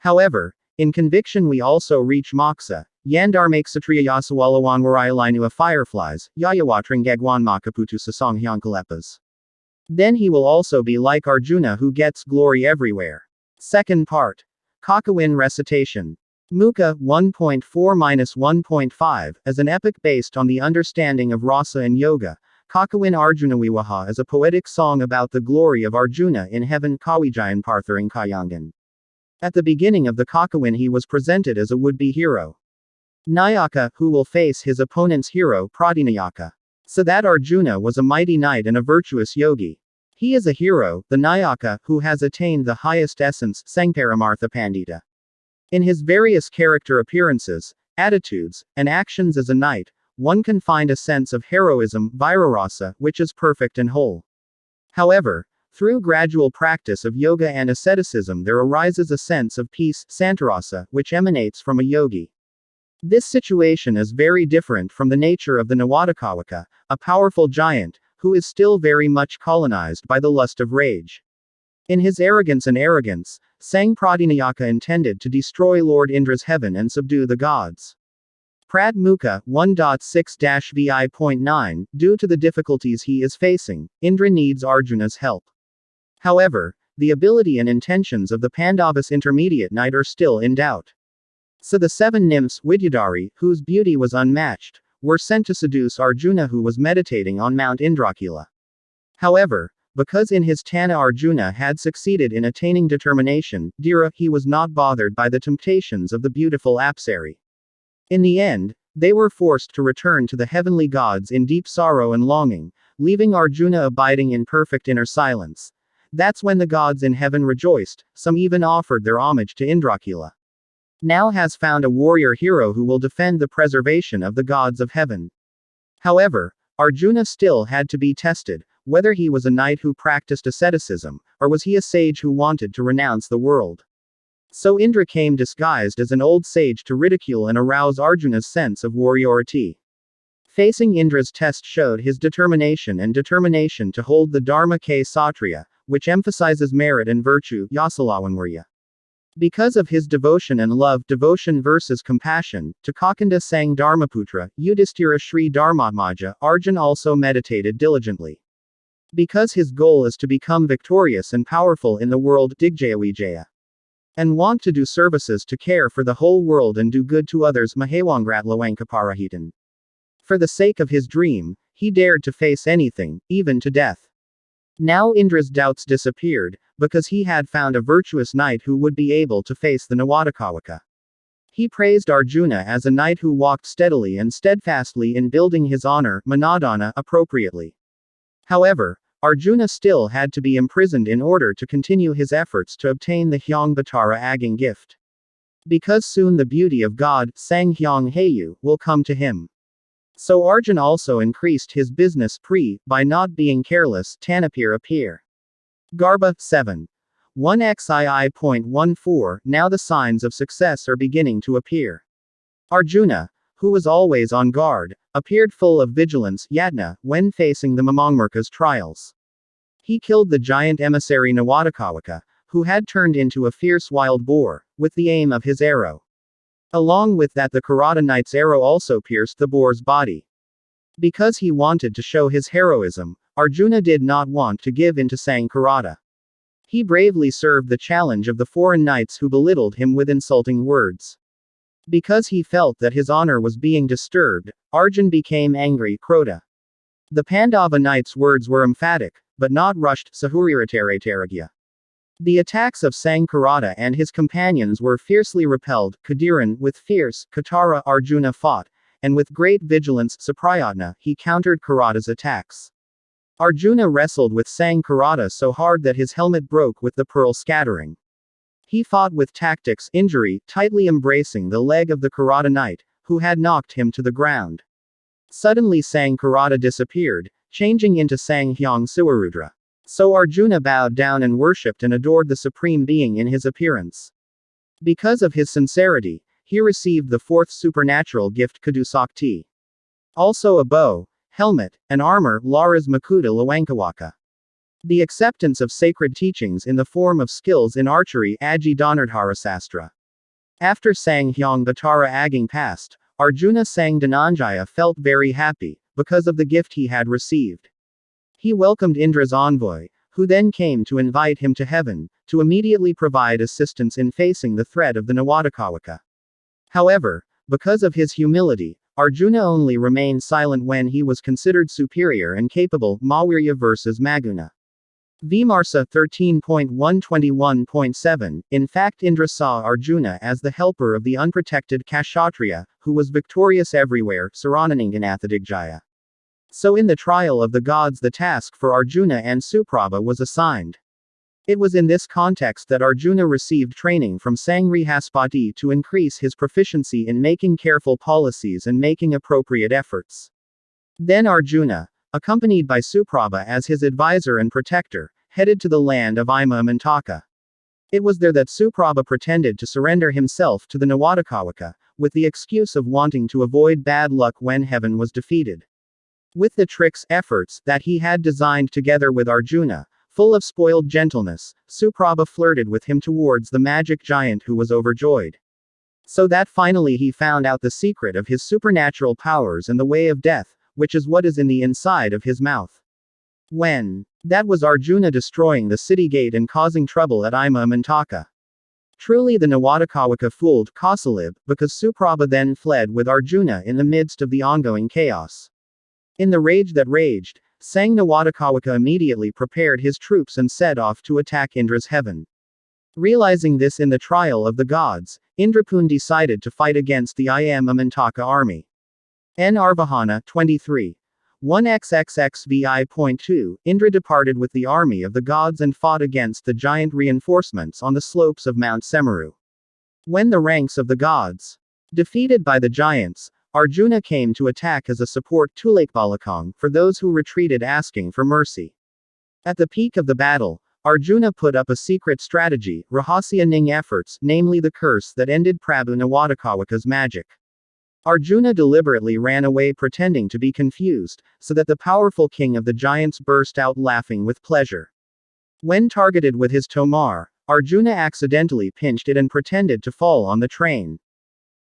However, in conviction we also reach Moksha, Yandarmak Satriya Yasawalawan Warayalainua fireflies, Yayawatringagwan Makaputu Sasong Hyankalepas. Then he will also be like Arjuna who gets glory everywhere. Second part. Kakawin recitation. Mukha 1.4-1.5, as an epic based on the understanding of rasa and yoga, Kakawin Arjunawiwaha is a poetic song about the glory of Arjuna in heaven, Kawijayan Partharing Kayangan. At the beginning of the Kakawin he was presented as a would-be hero. Nayaka, who will face his opponent's hero Pratinayaka. So that Arjuna was a mighty knight and a virtuous yogi. He is a hero, the Nayaka, who has attained the highest essence, Sangparamartha Pandita. In his various character appearances, attitudes, and actions as a knight, one can find a sense of heroism, Virarasa, which is perfect and whole. However, through gradual practice of yoga and asceticism there arises a sense of peace, Santarasa, which emanates from a yogi. This situation is very different from the nature of the Nawadakawaka, a powerful giant, who is still very much colonized by the lust of rage. In his arrogance, Sang Pradinayaka intended to destroy Lord Indra's heaven and subdue the gods. Prat Mukha 1.6-vi.9, due to the difficulties he is facing, Indra needs Arjuna's help. However, the ability and intentions of the Pandavas intermediate knight are still in doubt. So the 7 nymphs, Vidyadhari, whose beauty was unmatched, were sent to seduce Arjuna, who was meditating on Mount Indrakila. However, because in his Tana Arjuna had succeeded in attaining determination, Dhira, he was not bothered by the temptations of the beautiful Apsari. In the end, they were forced to return to the heavenly gods in deep sorrow and longing, leaving Arjuna abiding in perfect inner silence. That's when the gods in heaven rejoiced, some even offered their homage to Indrakila. Now has found a warrior hero who will defend the preservation of the gods of heaven. However, Arjuna still had to be tested, whether he was a knight who practiced asceticism, or was he a sage who wanted to renounce the world. So Indra came disguised as an old sage to ridicule and arouse Arjuna's sense of warriority. Facing Indra's test showed his determination to hold the Dharma K Satriya, which emphasizes merit and virtue, Yasalawanwarya. Because of his devotion and love, devotion versus compassion, to Kakanda sang Dharmaputra, Yudhishthira Sri Dharmatmaja, Arjun also meditated diligently. Because his goal is to become victorious and powerful in the world, Digjayawijaya, and want to do services to care for the whole world and do good to others, Mahewangratlawankaparahitan. For the sake of his dream, he dared to face anything, even to death. Now Indra's doubts disappeared, because he had found a virtuous knight who would be able to face the Nawadakawaka. He praised Arjuna as a knight who walked steadily and steadfastly in building his honor, Manadana, appropriately. However, Arjuna still had to be imprisoned in order to continue his efforts to obtain the Hyang Batara Aging gift. Because soon the beauty of God, Sang Hyang Hayu, will come to him. So Arjun also increased his business by not being careless, Tanapir appear. Garbha 7. 1xii.14, now the signs of success are beginning to appear. Arjuna, who was always on guard, appeared full of vigilance, Yatna, when facing the Mamangmarka's trials. He killed the giant emissary Nawadakawaka, who had turned into a fierce wild boar, with the aim of his arrow. Along with that, the Karada knight's arrow also pierced the boar's body. Because he wanted to show his heroism, Arjuna did not want to give in to Sang Karada. He bravely served the challenge of the foreign knights who belittled him with insulting words. Because he felt that his honor was being disturbed, Arjun became angry, Krodha. The Pandava knight's words were emphatic, but not rushed, Sahurirataragya. The attacks of Sang Karada and his companions were fiercely repelled, Kadiran, with fierce, Katara Arjuna fought, and with great vigilance, Saprayatna, he countered Karada's attacks. Arjuna wrestled with Sang Karada so hard that his helmet broke with the pearl scattering. He fought with tactics, injury, tightly embracing the leg of the Karada knight, who had knocked him to the ground. Suddenly Sang Karada disappeared, changing into Sang Hyang Siwarudra. So Arjuna bowed down and worshipped and adored the Supreme Being in his appearance. Because of his sincerity, he received the fourth supernatural gift Kadusakti. Also a bow, helmet, and armor, Laras Makuta Lawankawaka. The acceptance of sacred teachings in the form of skills in archery, Aji Dhanardhara Sastra. After Sang Hyang Batara Aging passed, Arjuna Sang Dhananjaya felt very happy, because of the gift he had received. He welcomed Indra's envoy, who then came to invite him to heaven, to immediately provide assistance in facing the threat of the Nawadakawaka. However, because of his humility, Arjuna only remained silent when he was considered superior and capable, Mawirya versus Maguna. Vimarsa 13.121.7, in fact Indra saw Arjuna as the helper of the unprotected Kshatriya, who was victorious everywhere, Sarananinganathadigjaya. So in the trial of the gods the task for Arjuna and Suprabha was assigned. It was in this context that Arjuna received training from Sangrihaspati to increase his proficiency in making careful policies and making appropriate efforts. Then Arjuna, accompanied by Suprabha as his advisor and protector, headed to the land of Imamantaka. It was there that Suprabha pretended to surrender himself to the Nawadakawaka, with the excuse of wanting to avoid bad luck when heaven was defeated. With the efforts that he had designed together with Arjuna, full of spoiled gentleness, Suprabha flirted with him towards the magic giant who was overjoyed. So that finally he found out the secret of his supernatural powers and the way of death, which is what is in the inside of his mouth. When that was Arjuna destroying the city gate and causing trouble at Imamantaka. Truly the Nawadakawaka fooled Kausalib, because Suprabha then fled with Arjuna in the midst of the ongoing chaos. In the rage that raged, Sang Nawadakawaka immediately prepared his troops and set off to attack Indra's heaven. Realizing this in the trial of the gods, Indrapun decided to fight against the Imamantaka army. N. Arvahana 23. 1xxxvi.2, Indra departed with the army of the gods and fought against the giant reinforcements on the slopes of Mount Semeru. When the ranks of the gods defeated by the giants, Arjuna came to attack as a support to Balakong for those who retreated asking for mercy. At the peak of the battle, Arjuna put up a secret strategy, Rahasya Ning efforts, namely the curse that ended Prabhu Nawadakawaka's magic. Arjuna deliberately ran away pretending to be confused, so that the powerful king of the giants burst out laughing with pleasure. When targeted with his tomar, Arjuna accidentally pinched it and pretended to fall on the train.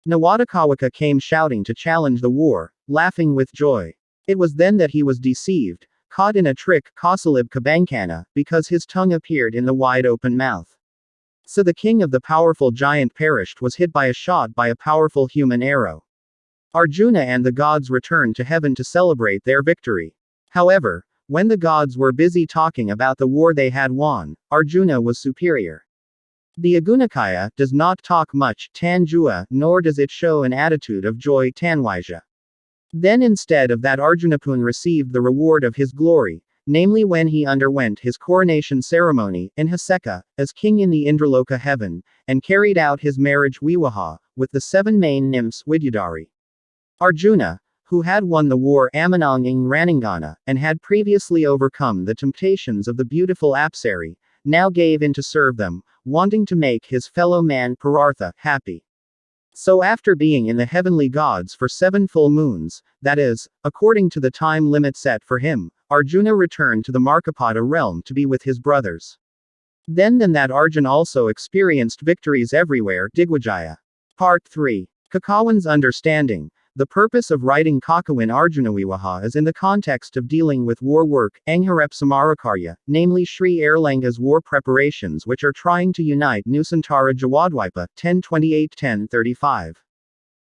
Nawadakawaka came shouting to challenge the war, laughing with joy. It was then that he was deceived, caught in a trick, Kausalib Kabankana, because his tongue appeared in the wide open mouth. So the king of the powerful giant perished, was hit by a shot by a powerful human arrow. Arjuna and the gods returned to heaven to celebrate their victory. However, when the gods were busy talking about the war they had won, Arjuna was superior. The Agunakaya does not talk much, Tanjua, nor does it show an attitude of joy, Tanwaija. Then instead of that Arjunapun received the reward of his glory, namely when he underwent his coronation ceremony, in Haseka, as king in the Indraloka heaven, and carried out his marriage Viwaha, with the 7 main nymphs Vidyadhari. Arjuna, who had won the war Amanang ing Ranangana, and had previously overcome the temptations of the beautiful Apsari, now gave in to serve them, wanting to make his fellow man Parartha happy. So after being in the heavenly gods for 7 full moons, that is, according to the time limit set for him, Arjuna returned to the Markapada realm to be with his brothers. Then that Arjuna also experienced victories everywhere. Digvijaya. Part 3. Kakawan's understanding. The purpose of writing Kakawin Arjunaviwaha is in the context of dealing with war work, Angharep Samarakarya, namely Sri Erlanga's war preparations which are trying to unite Nusantara Jawadwipa, 1028-1035.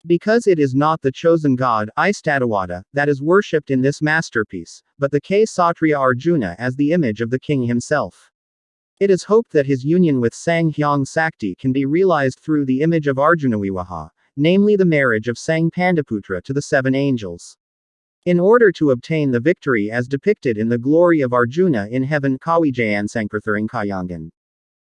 Because it is not the chosen god, Istatawada, that is worshipped in this masterpiece, but the Kshatriya Arjuna as the image of the king himself. It is hoped that his union with Sanghyang Sakti can be realized through the image of Arjunaviwaha, namely the marriage of Sang Pandaputra to the 7 angels. In order to obtain the victory as depicted in the glory of Arjuna in heaven Kawijayan Sangpratharing Kayangan.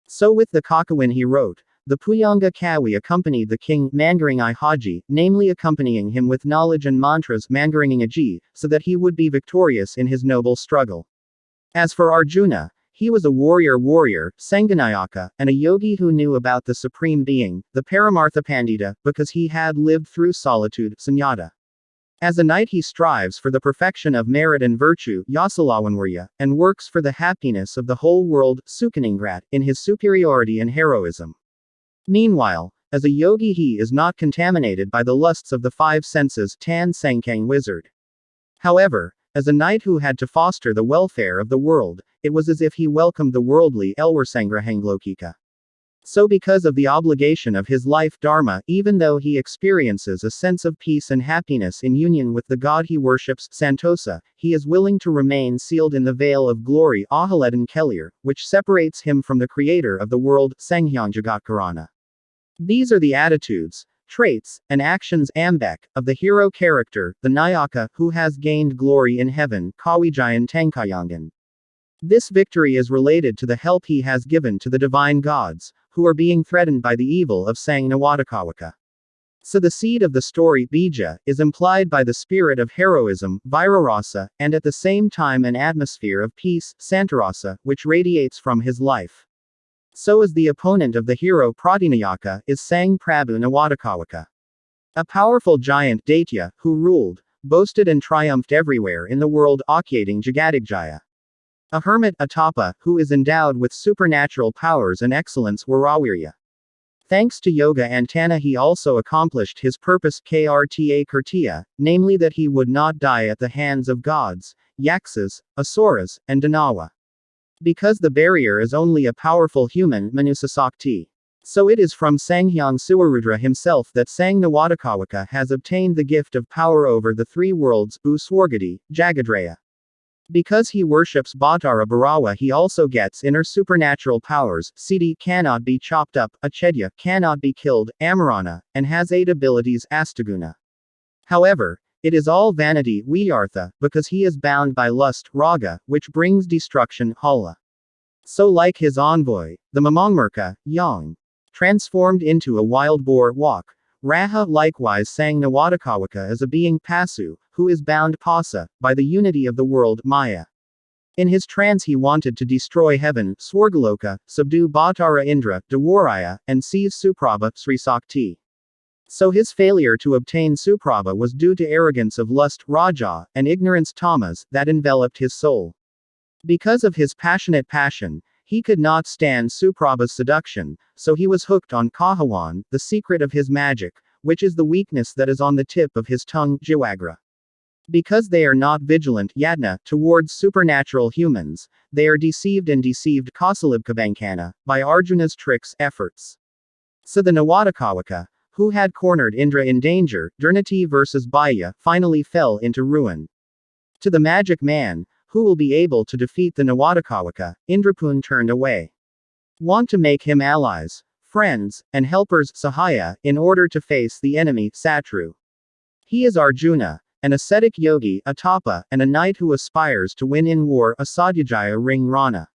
So with the Kakawin he wrote, the Puyanga Kawi accompanied the king, Mangaring I Haji, namely accompanying him with knowledge and mantras Mangaringing Aji, so that he would be victorious in his noble struggle. As for Arjuna, he was a warrior, Sanganayaka, and a yogi who knew about the Supreme Being, the Paramartha Pandita, because he had lived through solitude, Sunyata. As a knight he strives for the perfection of merit and virtue, Yasalawanwarya, and works for the happiness of the whole world, Sukaningrat, in his superiority and heroism. Meanwhile, as a yogi he is not contaminated by the lusts of the 5 senses, Tan Sankang wizard. However, as a knight who had to foster the welfare of the world, it was as if he welcomed the worldly Elwarsangrahanglokika. So because of the obligation of his life dharma, even though he experiences a sense of peace and happiness in union with the god he worships, Santosa, he is willing to remain sealed in the veil of glory, Ahaladan Kelir, which separates him from the creator of the world, Sanghyang Jagatkarana. These are the attitudes, traits, and actions of the hero character, the Nayaka, who has gained glory in heaven, Kawijayan Tangkayangan. This victory is related to the help he has given to the divine gods, who are being threatened by the evil of Sang Nawadakawaka. So the seed of the story, Bija, is implied by the spirit of heroism, Virarasa, and at the same time an atmosphere of peace, Santarasa, which radiates from his life. So is the opponent of the hero Pratinayaka, is Sang Prabhu Nawadakawaka. A powerful giant Daitya, who ruled, boasted and triumphed everywhere in the world, Akyating Jagadigjaya. A hermit, Atapa, who is endowed with supernatural powers and excellence, Warawirya. Thanks to yoga and Tana he also accomplished his purpose, Krta Kirtiya, namely that he would not die at the hands of gods, Yaksas, Asuras, and Danawa. Because the barrier is only a powerful human, Manusasakti. So it is from Sanghyang Suwarudra himself that Sang Nawadakawaka has obtained the gift of power over the three worlds, Uswargati, Jagadraya. Because he worships Bhattara Bharawa he also gets inner supernatural powers, Siddhi cannot be chopped up, Achedya cannot be killed, Amarana, and has 8 abilities, Astaguna. However, it is all vanity, Vyartha, because he is bound by lust, Raga, which brings destruction, Hala. So like his envoy, the Mamangmurka, Yang, transformed into a wild boar, Wak, Raha likewise Sang Nawadakawaka as a being Pasu, who is bound Pasa, by the unity of the world, Maya. In his trance he wanted to destroy heaven, Swargaloka, subdue Bhattara Indra, Dewaraya, and seize Suprabha, Sri Sakti. So his failure to obtain Suprabha was due to arrogance of lust, Raja, and ignorance, Tamas, that enveloped his soul. Because of his passionate passion, he could not stand Suprabha's seduction, so he was hooked on Kahawan, the secret of his magic, which is the weakness that is on the tip of his tongue, Jiwagra. Because they are not vigilant, Yadna, towards supernatural humans, they are deceived Kausalibkabankana, by Arjuna's tricks, efforts. So the Nawadakawaka, who had cornered Indra in danger, Durnati versus Baya, finally fell into ruin. To the magic man, who will be able to defeat the Nawadakawaka, Indrapun turned away. Want to make him allies, friends, and helpers, Sahaya, in order to face the enemy, Satru. He is Arjuna, an ascetic yogi, Atapa, and a knight who aspires to win in war, Asadhyajaya ring Rana.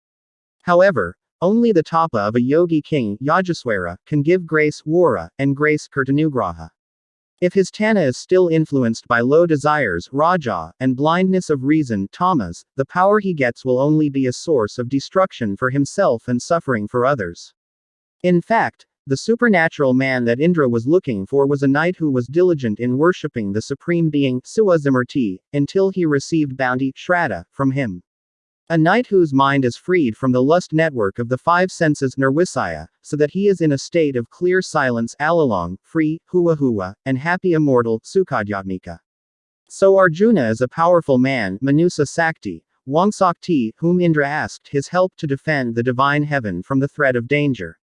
However, only the tapa of a yogi king, Yajaswara, can give grace, Wara, and grace, Kirtanugraha. If his Tana is still influenced by low desires, Raja, and blindness of reason, Tamas, the power he gets will only be a source of destruction for himself and suffering for others. In fact, the supernatural man that Indra was looking for was a knight who was diligent in worshipping the supreme being, Siwazimurti, until he received bounty, Shraddha, from him. A knight whose mind is freed from the lust network of the 5 senses, Nirwisaya, so that he is in a state of clear silence, Alalong, free, Huwa, and happy immortal, Sukhadyatmika. So Arjuna is a powerful man, Manusa Sakti, Wangsakti, whom Indra asked his help to defend the divine heaven from the threat of danger.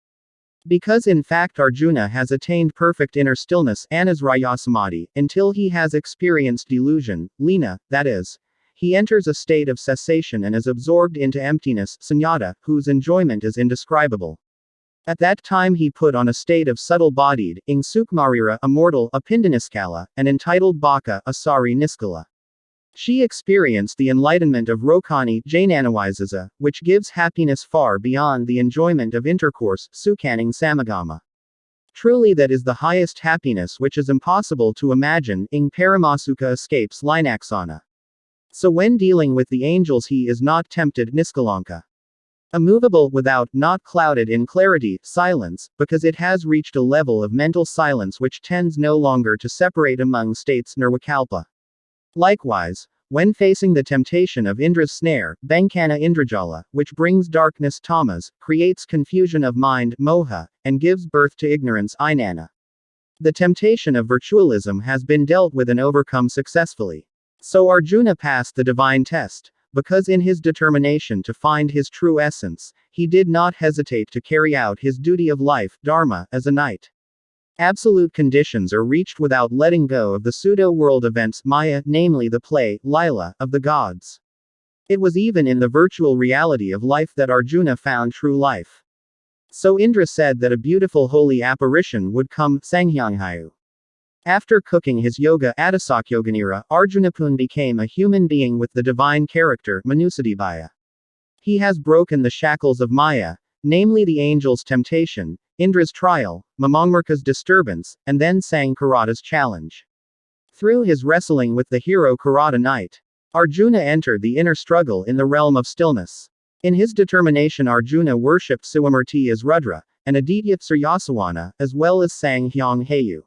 Because in fact Arjuna has attained perfect inner stillness, Anasrayasamadhi, until he has experienced delusion, Lina, that is, he enters a state of cessation and is absorbed into emptiness, Sunyata, whose enjoyment is indescribable. At that time he put on a state of subtle-bodied, ing Sukmarira, immortal, Apindaniskala, and entitled Baka, Asari Niskala. She experienced the enlightenment of Rokani, Jainanawizaza, which gives happiness far beyond the enjoyment of intercourse, Sukaning Samagama. Truly that is the highest happiness which is impossible to imagine, ing Paramasuka escapes Linaksana. So when dealing with the angels he is not tempted, Niskalanka. Immovable, without, not clouded in clarity, silence, because it has reached a level of mental silence which tends no longer to separate among states, Nirvikalpa. Likewise, when facing the temptation of Indra's snare, Bankana Indrajala, which brings darkness, Tamas, creates confusion of mind, Moha, and gives birth to ignorance, Inana. The temptation of virtualism has been dealt with and overcome successfully. So Arjuna passed the divine test, because in his determination to find his true essence, he did not hesitate to carry out his duty of life, Dharma, as a knight. Absolute conditions are reached without letting go of the pseudo-world events, Maya, namely the play, Lila, of the gods. It was even in the virtual reality of life that Arjuna found true life. So Indra said that a beautiful holy apparition would come, Sanghyanghayu. After cooking his yoga Adisakyoganira, Arjunapun became a human being with the divine character Manusadibhaya. He has broken the shackles of Maya, namely the angel's temptation, Indra's trial, Mamangmarka's disturbance, and then sang Karata's challenge. Through his wrestling with the hero Karata Knight, Arjuna entered the inner struggle in the realm of stillness. In his determination Arjuna worshipped Siwamurti as Rudra, and Aditya Suryasawana, as well as sang Hyang Hayu.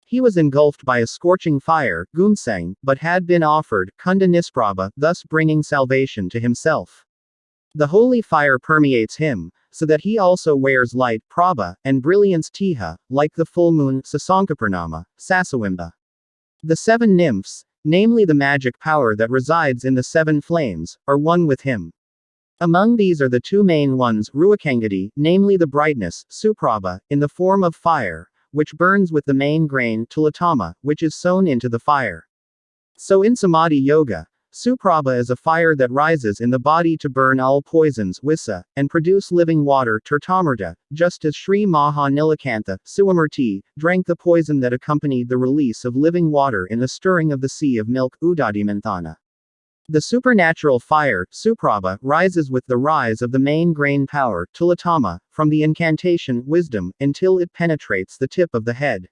He was engulfed by a scorching fire, Gumseng, but had been offered Kunda Nisprabha, thus bringing salvation to himself. The holy fire permeates him, so that he also wears light, Prabha, and brilliance Tiha, like the full moon, Sasankapurnama, Sasawimba. The seven nymphs, namely the magic power that resides in the seven flames, are one with him. Among these are the two main ones, Ruakangadi, namely the brightness, Suprabha, in the form of fire, which burns with the main grain, Tulatama, which is sown into the fire. So in Samadhi Yoga, Suprabha is a fire that rises in the body to burn all poisons, Visa, and produce living water, Tirtamurta, just as Sri Maha Nilakantha, Siwamurti, drank the poison that accompanied the release of living water in the stirring of the sea of milk, Udadimanthana. The supernatural fire, Suprabha, rises with the rise of the main grain power, Tulatama, from the incantation, wisdom, until it penetrates the tip of the head.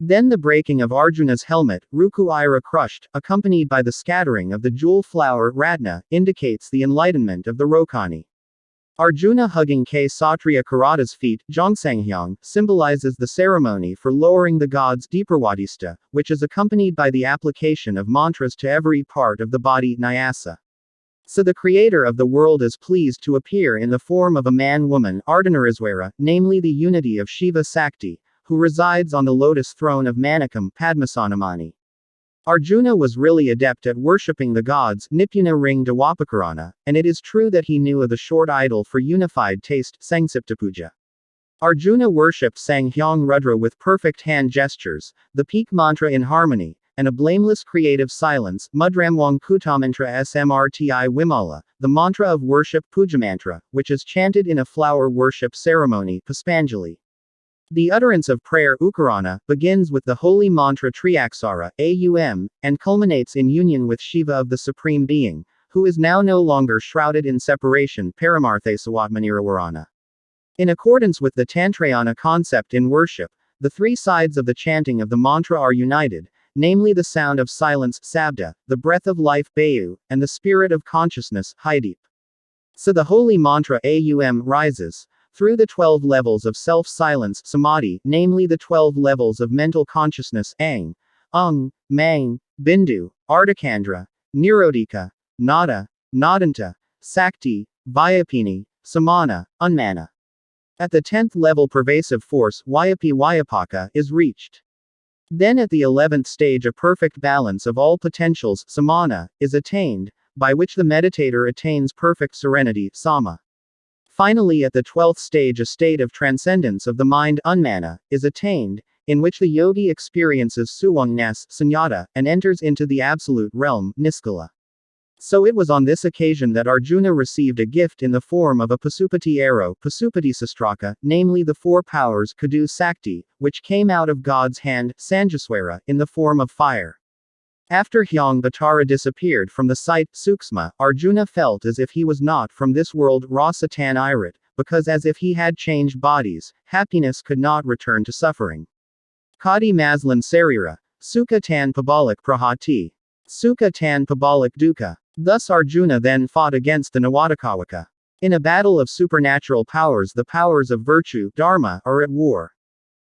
Then the breaking of Arjuna's helmet, Ruku Ira crushed, accompanied by the scattering of the jewel flower, Ratna, indicates the enlightenment of the Rokani. Arjuna hugging Kshatriya Karata's feet, Jongsangyang, symbolizes the ceremony for lowering the gods Deeparwadista, which is accompanied by the application of mantras to every part of the body, Nyasa. So the creator of the world is pleased to appear in the form of a man-woman, Ardhanariswara, namely the unity of Shiva Sakti, who resides on the lotus throne of Manikam, Padmasanamani. Arjuna was really adept at worshipping the gods, Nipuna Ring Dawapakarana, and it is true that he knew of the short idol for unified taste, Sangsiptapuja. Arjuna worshipped Sanghyang Rudra with perfect hand gestures, the peak mantra in harmony, and a blameless creative silence, Mudramwang Kutamantra Smrti Wimala, the mantra of worship Pujamantra, which is chanted in a flower worship ceremony, Puspanjali. The utterance of prayer Ukarana begins with the holy mantra Triaksara, Aum, and culminates in union with Shiva of the Supreme Being, who is now no longer shrouded in separation Paramarthe Sawatmanirawarana. In accordance with the Tantrayana concept in worship, the three sides of the chanting of the mantra are united, namely the sound of silence Sabda, the breath of life Bayu, and the spirit of consciousness Haideep. So the holy mantra Aum rises through the 12 levels of self-silence, samadhi, namely the 12 levels of mental consciousness, Ang, Mang, Bindu, Ardhakandra, Nirodhika, Nada, Nadanta, Sakti, Vyapini, Samana, Unmana. At the 10th level pervasive force, Vyapi Vyapaka, is reached. Then at the 11th stage a perfect balance of all potentials, Samana, is attained, by which the meditator attains perfect serenity, Sama. Finally at the 12th stage a state of transcendence of the mind, Unmana, is attained, in which the yogi experiences Suwangnas, Sunyata, and enters into the absolute realm, Niskala. So it was on this occasion that Arjuna received a gift in the form of a Pasupati arrow, Pasupati Sastraka, namely the four powers Kadu Sakti, which came out of God's hand, Sanjaswara, in the form of fire. After Hyang Batara disappeared from the sight, Suksma, Arjuna felt as if he was not from this world, Rasa Tan Irat, because as if he had changed bodies, happiness could not return to suffering. Kadi Maslan Sarira, Sukha Tan Pabalik Prahati. Sukha Tan Pabalik Dukkha. Thus Arjuna then fought against the Nawadakawaka. In a battle of supernatural powers the powers of virtue, Dharma, are at war.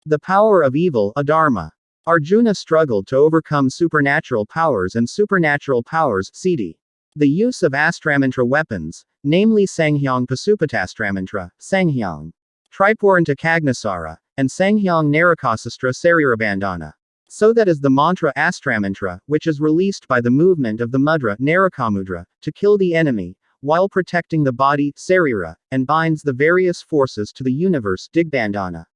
The power of evil, Adharma. Arjuna struggled to overcome supernatural powers and supernatural powers, Siddhi. The use of Astramantra weapons, namely Sanghyang Pasupatastramantra, Sanghyang Tripuranta Kagnasara, and Sanghyang Narakasastra Sarirabandhana. So that is the mantra Astramantra, which is released by the movement of the mudra, Narakamudra, to kill the enemy, while protecting the body, Sarira, and binds the various forces to the universe, Digbandhana.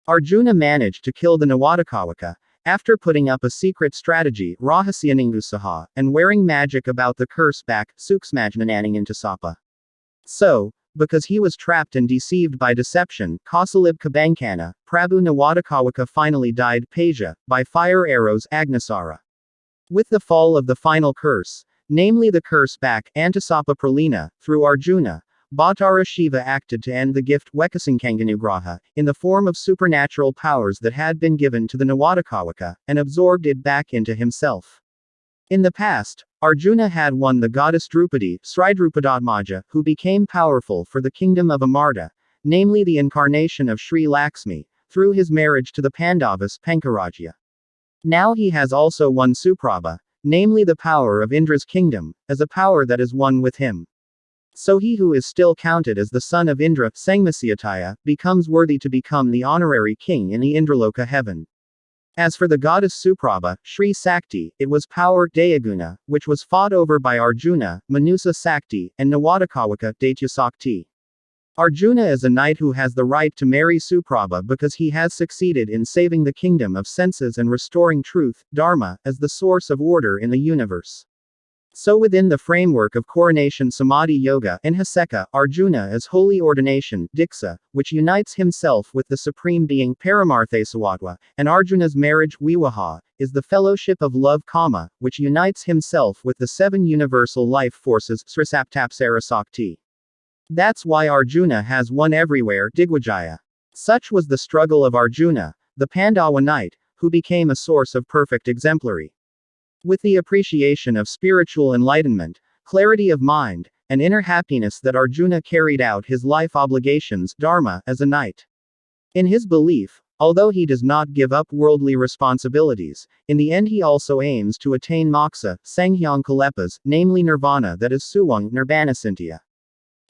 Arjuna managed to kill the Nawadakawaka, after putting up a secret strategy, Rahasyaningusaha, and wearing magic about the curse back, Suksmajnananangintasapa. So, because he was trapped and deceived by deception, Kausalib Kabankana, Prabu Nawadakawaka finally died Paja, by fire arrows Agnisara. With the fall of the final curse, namely the curse back Antasapa Pralina, through Arjuna, Bhattara Shiva acted to end the gift Wekasankanganugraha, in the form of supernatural powers that had been given to the Nawadakawaka, and absorbed it back into himself. In the past, Arjuna had won the goddess Drupadi, Sridrupadatmaja, who became powerful for the kingdom of Amarta, namely the incarnation of Sri Lakshmi, through his marriage to the Pandavas Pankarajya. Now he has also won Suprabha, namely the power of Indra's kingdom, as a power that is one with him. So he who is still counted as the son of Indra, Sangmasyataya, becomes worthy to become the honorary king in the Indraloka heaven. As for the goddess Suprabha, Sri Sakti, it was power Dayaguna, which was fought over by Arjuna, Manusa Sakti, and Nawadakawaka, Daitya Sakti. Arjuna is a knight who has the right to marry Suprabha because he has succeeded in saving the kingdom of senses and restoring truth, Dharma, as the source of order in the universe. So within the framework of coronation Samadhi Yoga and Haseka, Arjuna is holy ordination, Diksa, which unites himself with the Supreme Being Paramarthesawatwa, and Arjuna's marriage Viwaha, is the fellowship of love Kama, which unites himself with the seven universal life forces Srisaptapsara Sakti. That's why Arjuna has won everywhere Digvijaya. Such was the struggle of Arjuna, the Pandava knight, who became a source of perfect exemplary. With the appreciation of spiritual enlightenment, clarity of mind, and inner happiness that Arjuna carried out his life obligations, Dharma, as a knight. In his belief, although he does not give up worldly responsibilities, in the end he also aims to attain moksha, Sanghyang Kalepas, namely nirvana, that is Suwang Nirbanasintya.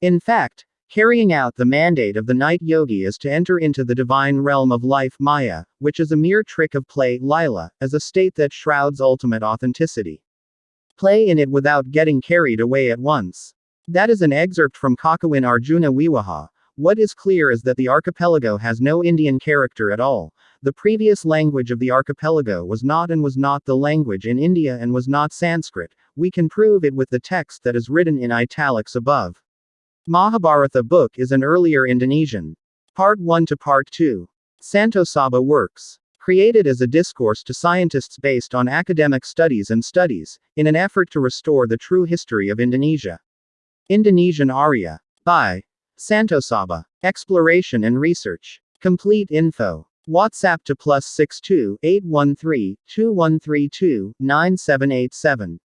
In fact, carrying out the mandate of the knight yogi is to enter into the divine realm of life Maya, which is a mere trick of play Lila, as a state that shrouds ultimate authenticity. Play in it without getting carried away at once. That is an excerpt from Kakawin Arjuna Viwaha. What is clear is that the archipelago has no Indian character at all. The previous language of the archipelago was not the language in India and was not Sanskrit. We can prove it with the text that is written in italics above. Mahabharata book is an earlier Indonesian. Part 1 to Part 2. Santosaba works. Created as a discourse to scientists based on academic studies, in an effort to restore the true history of Indonesia. Indonesian Arya. By Santosaba. Exploration and research. Complete info. WhatsApp to +62 813 2132 9787.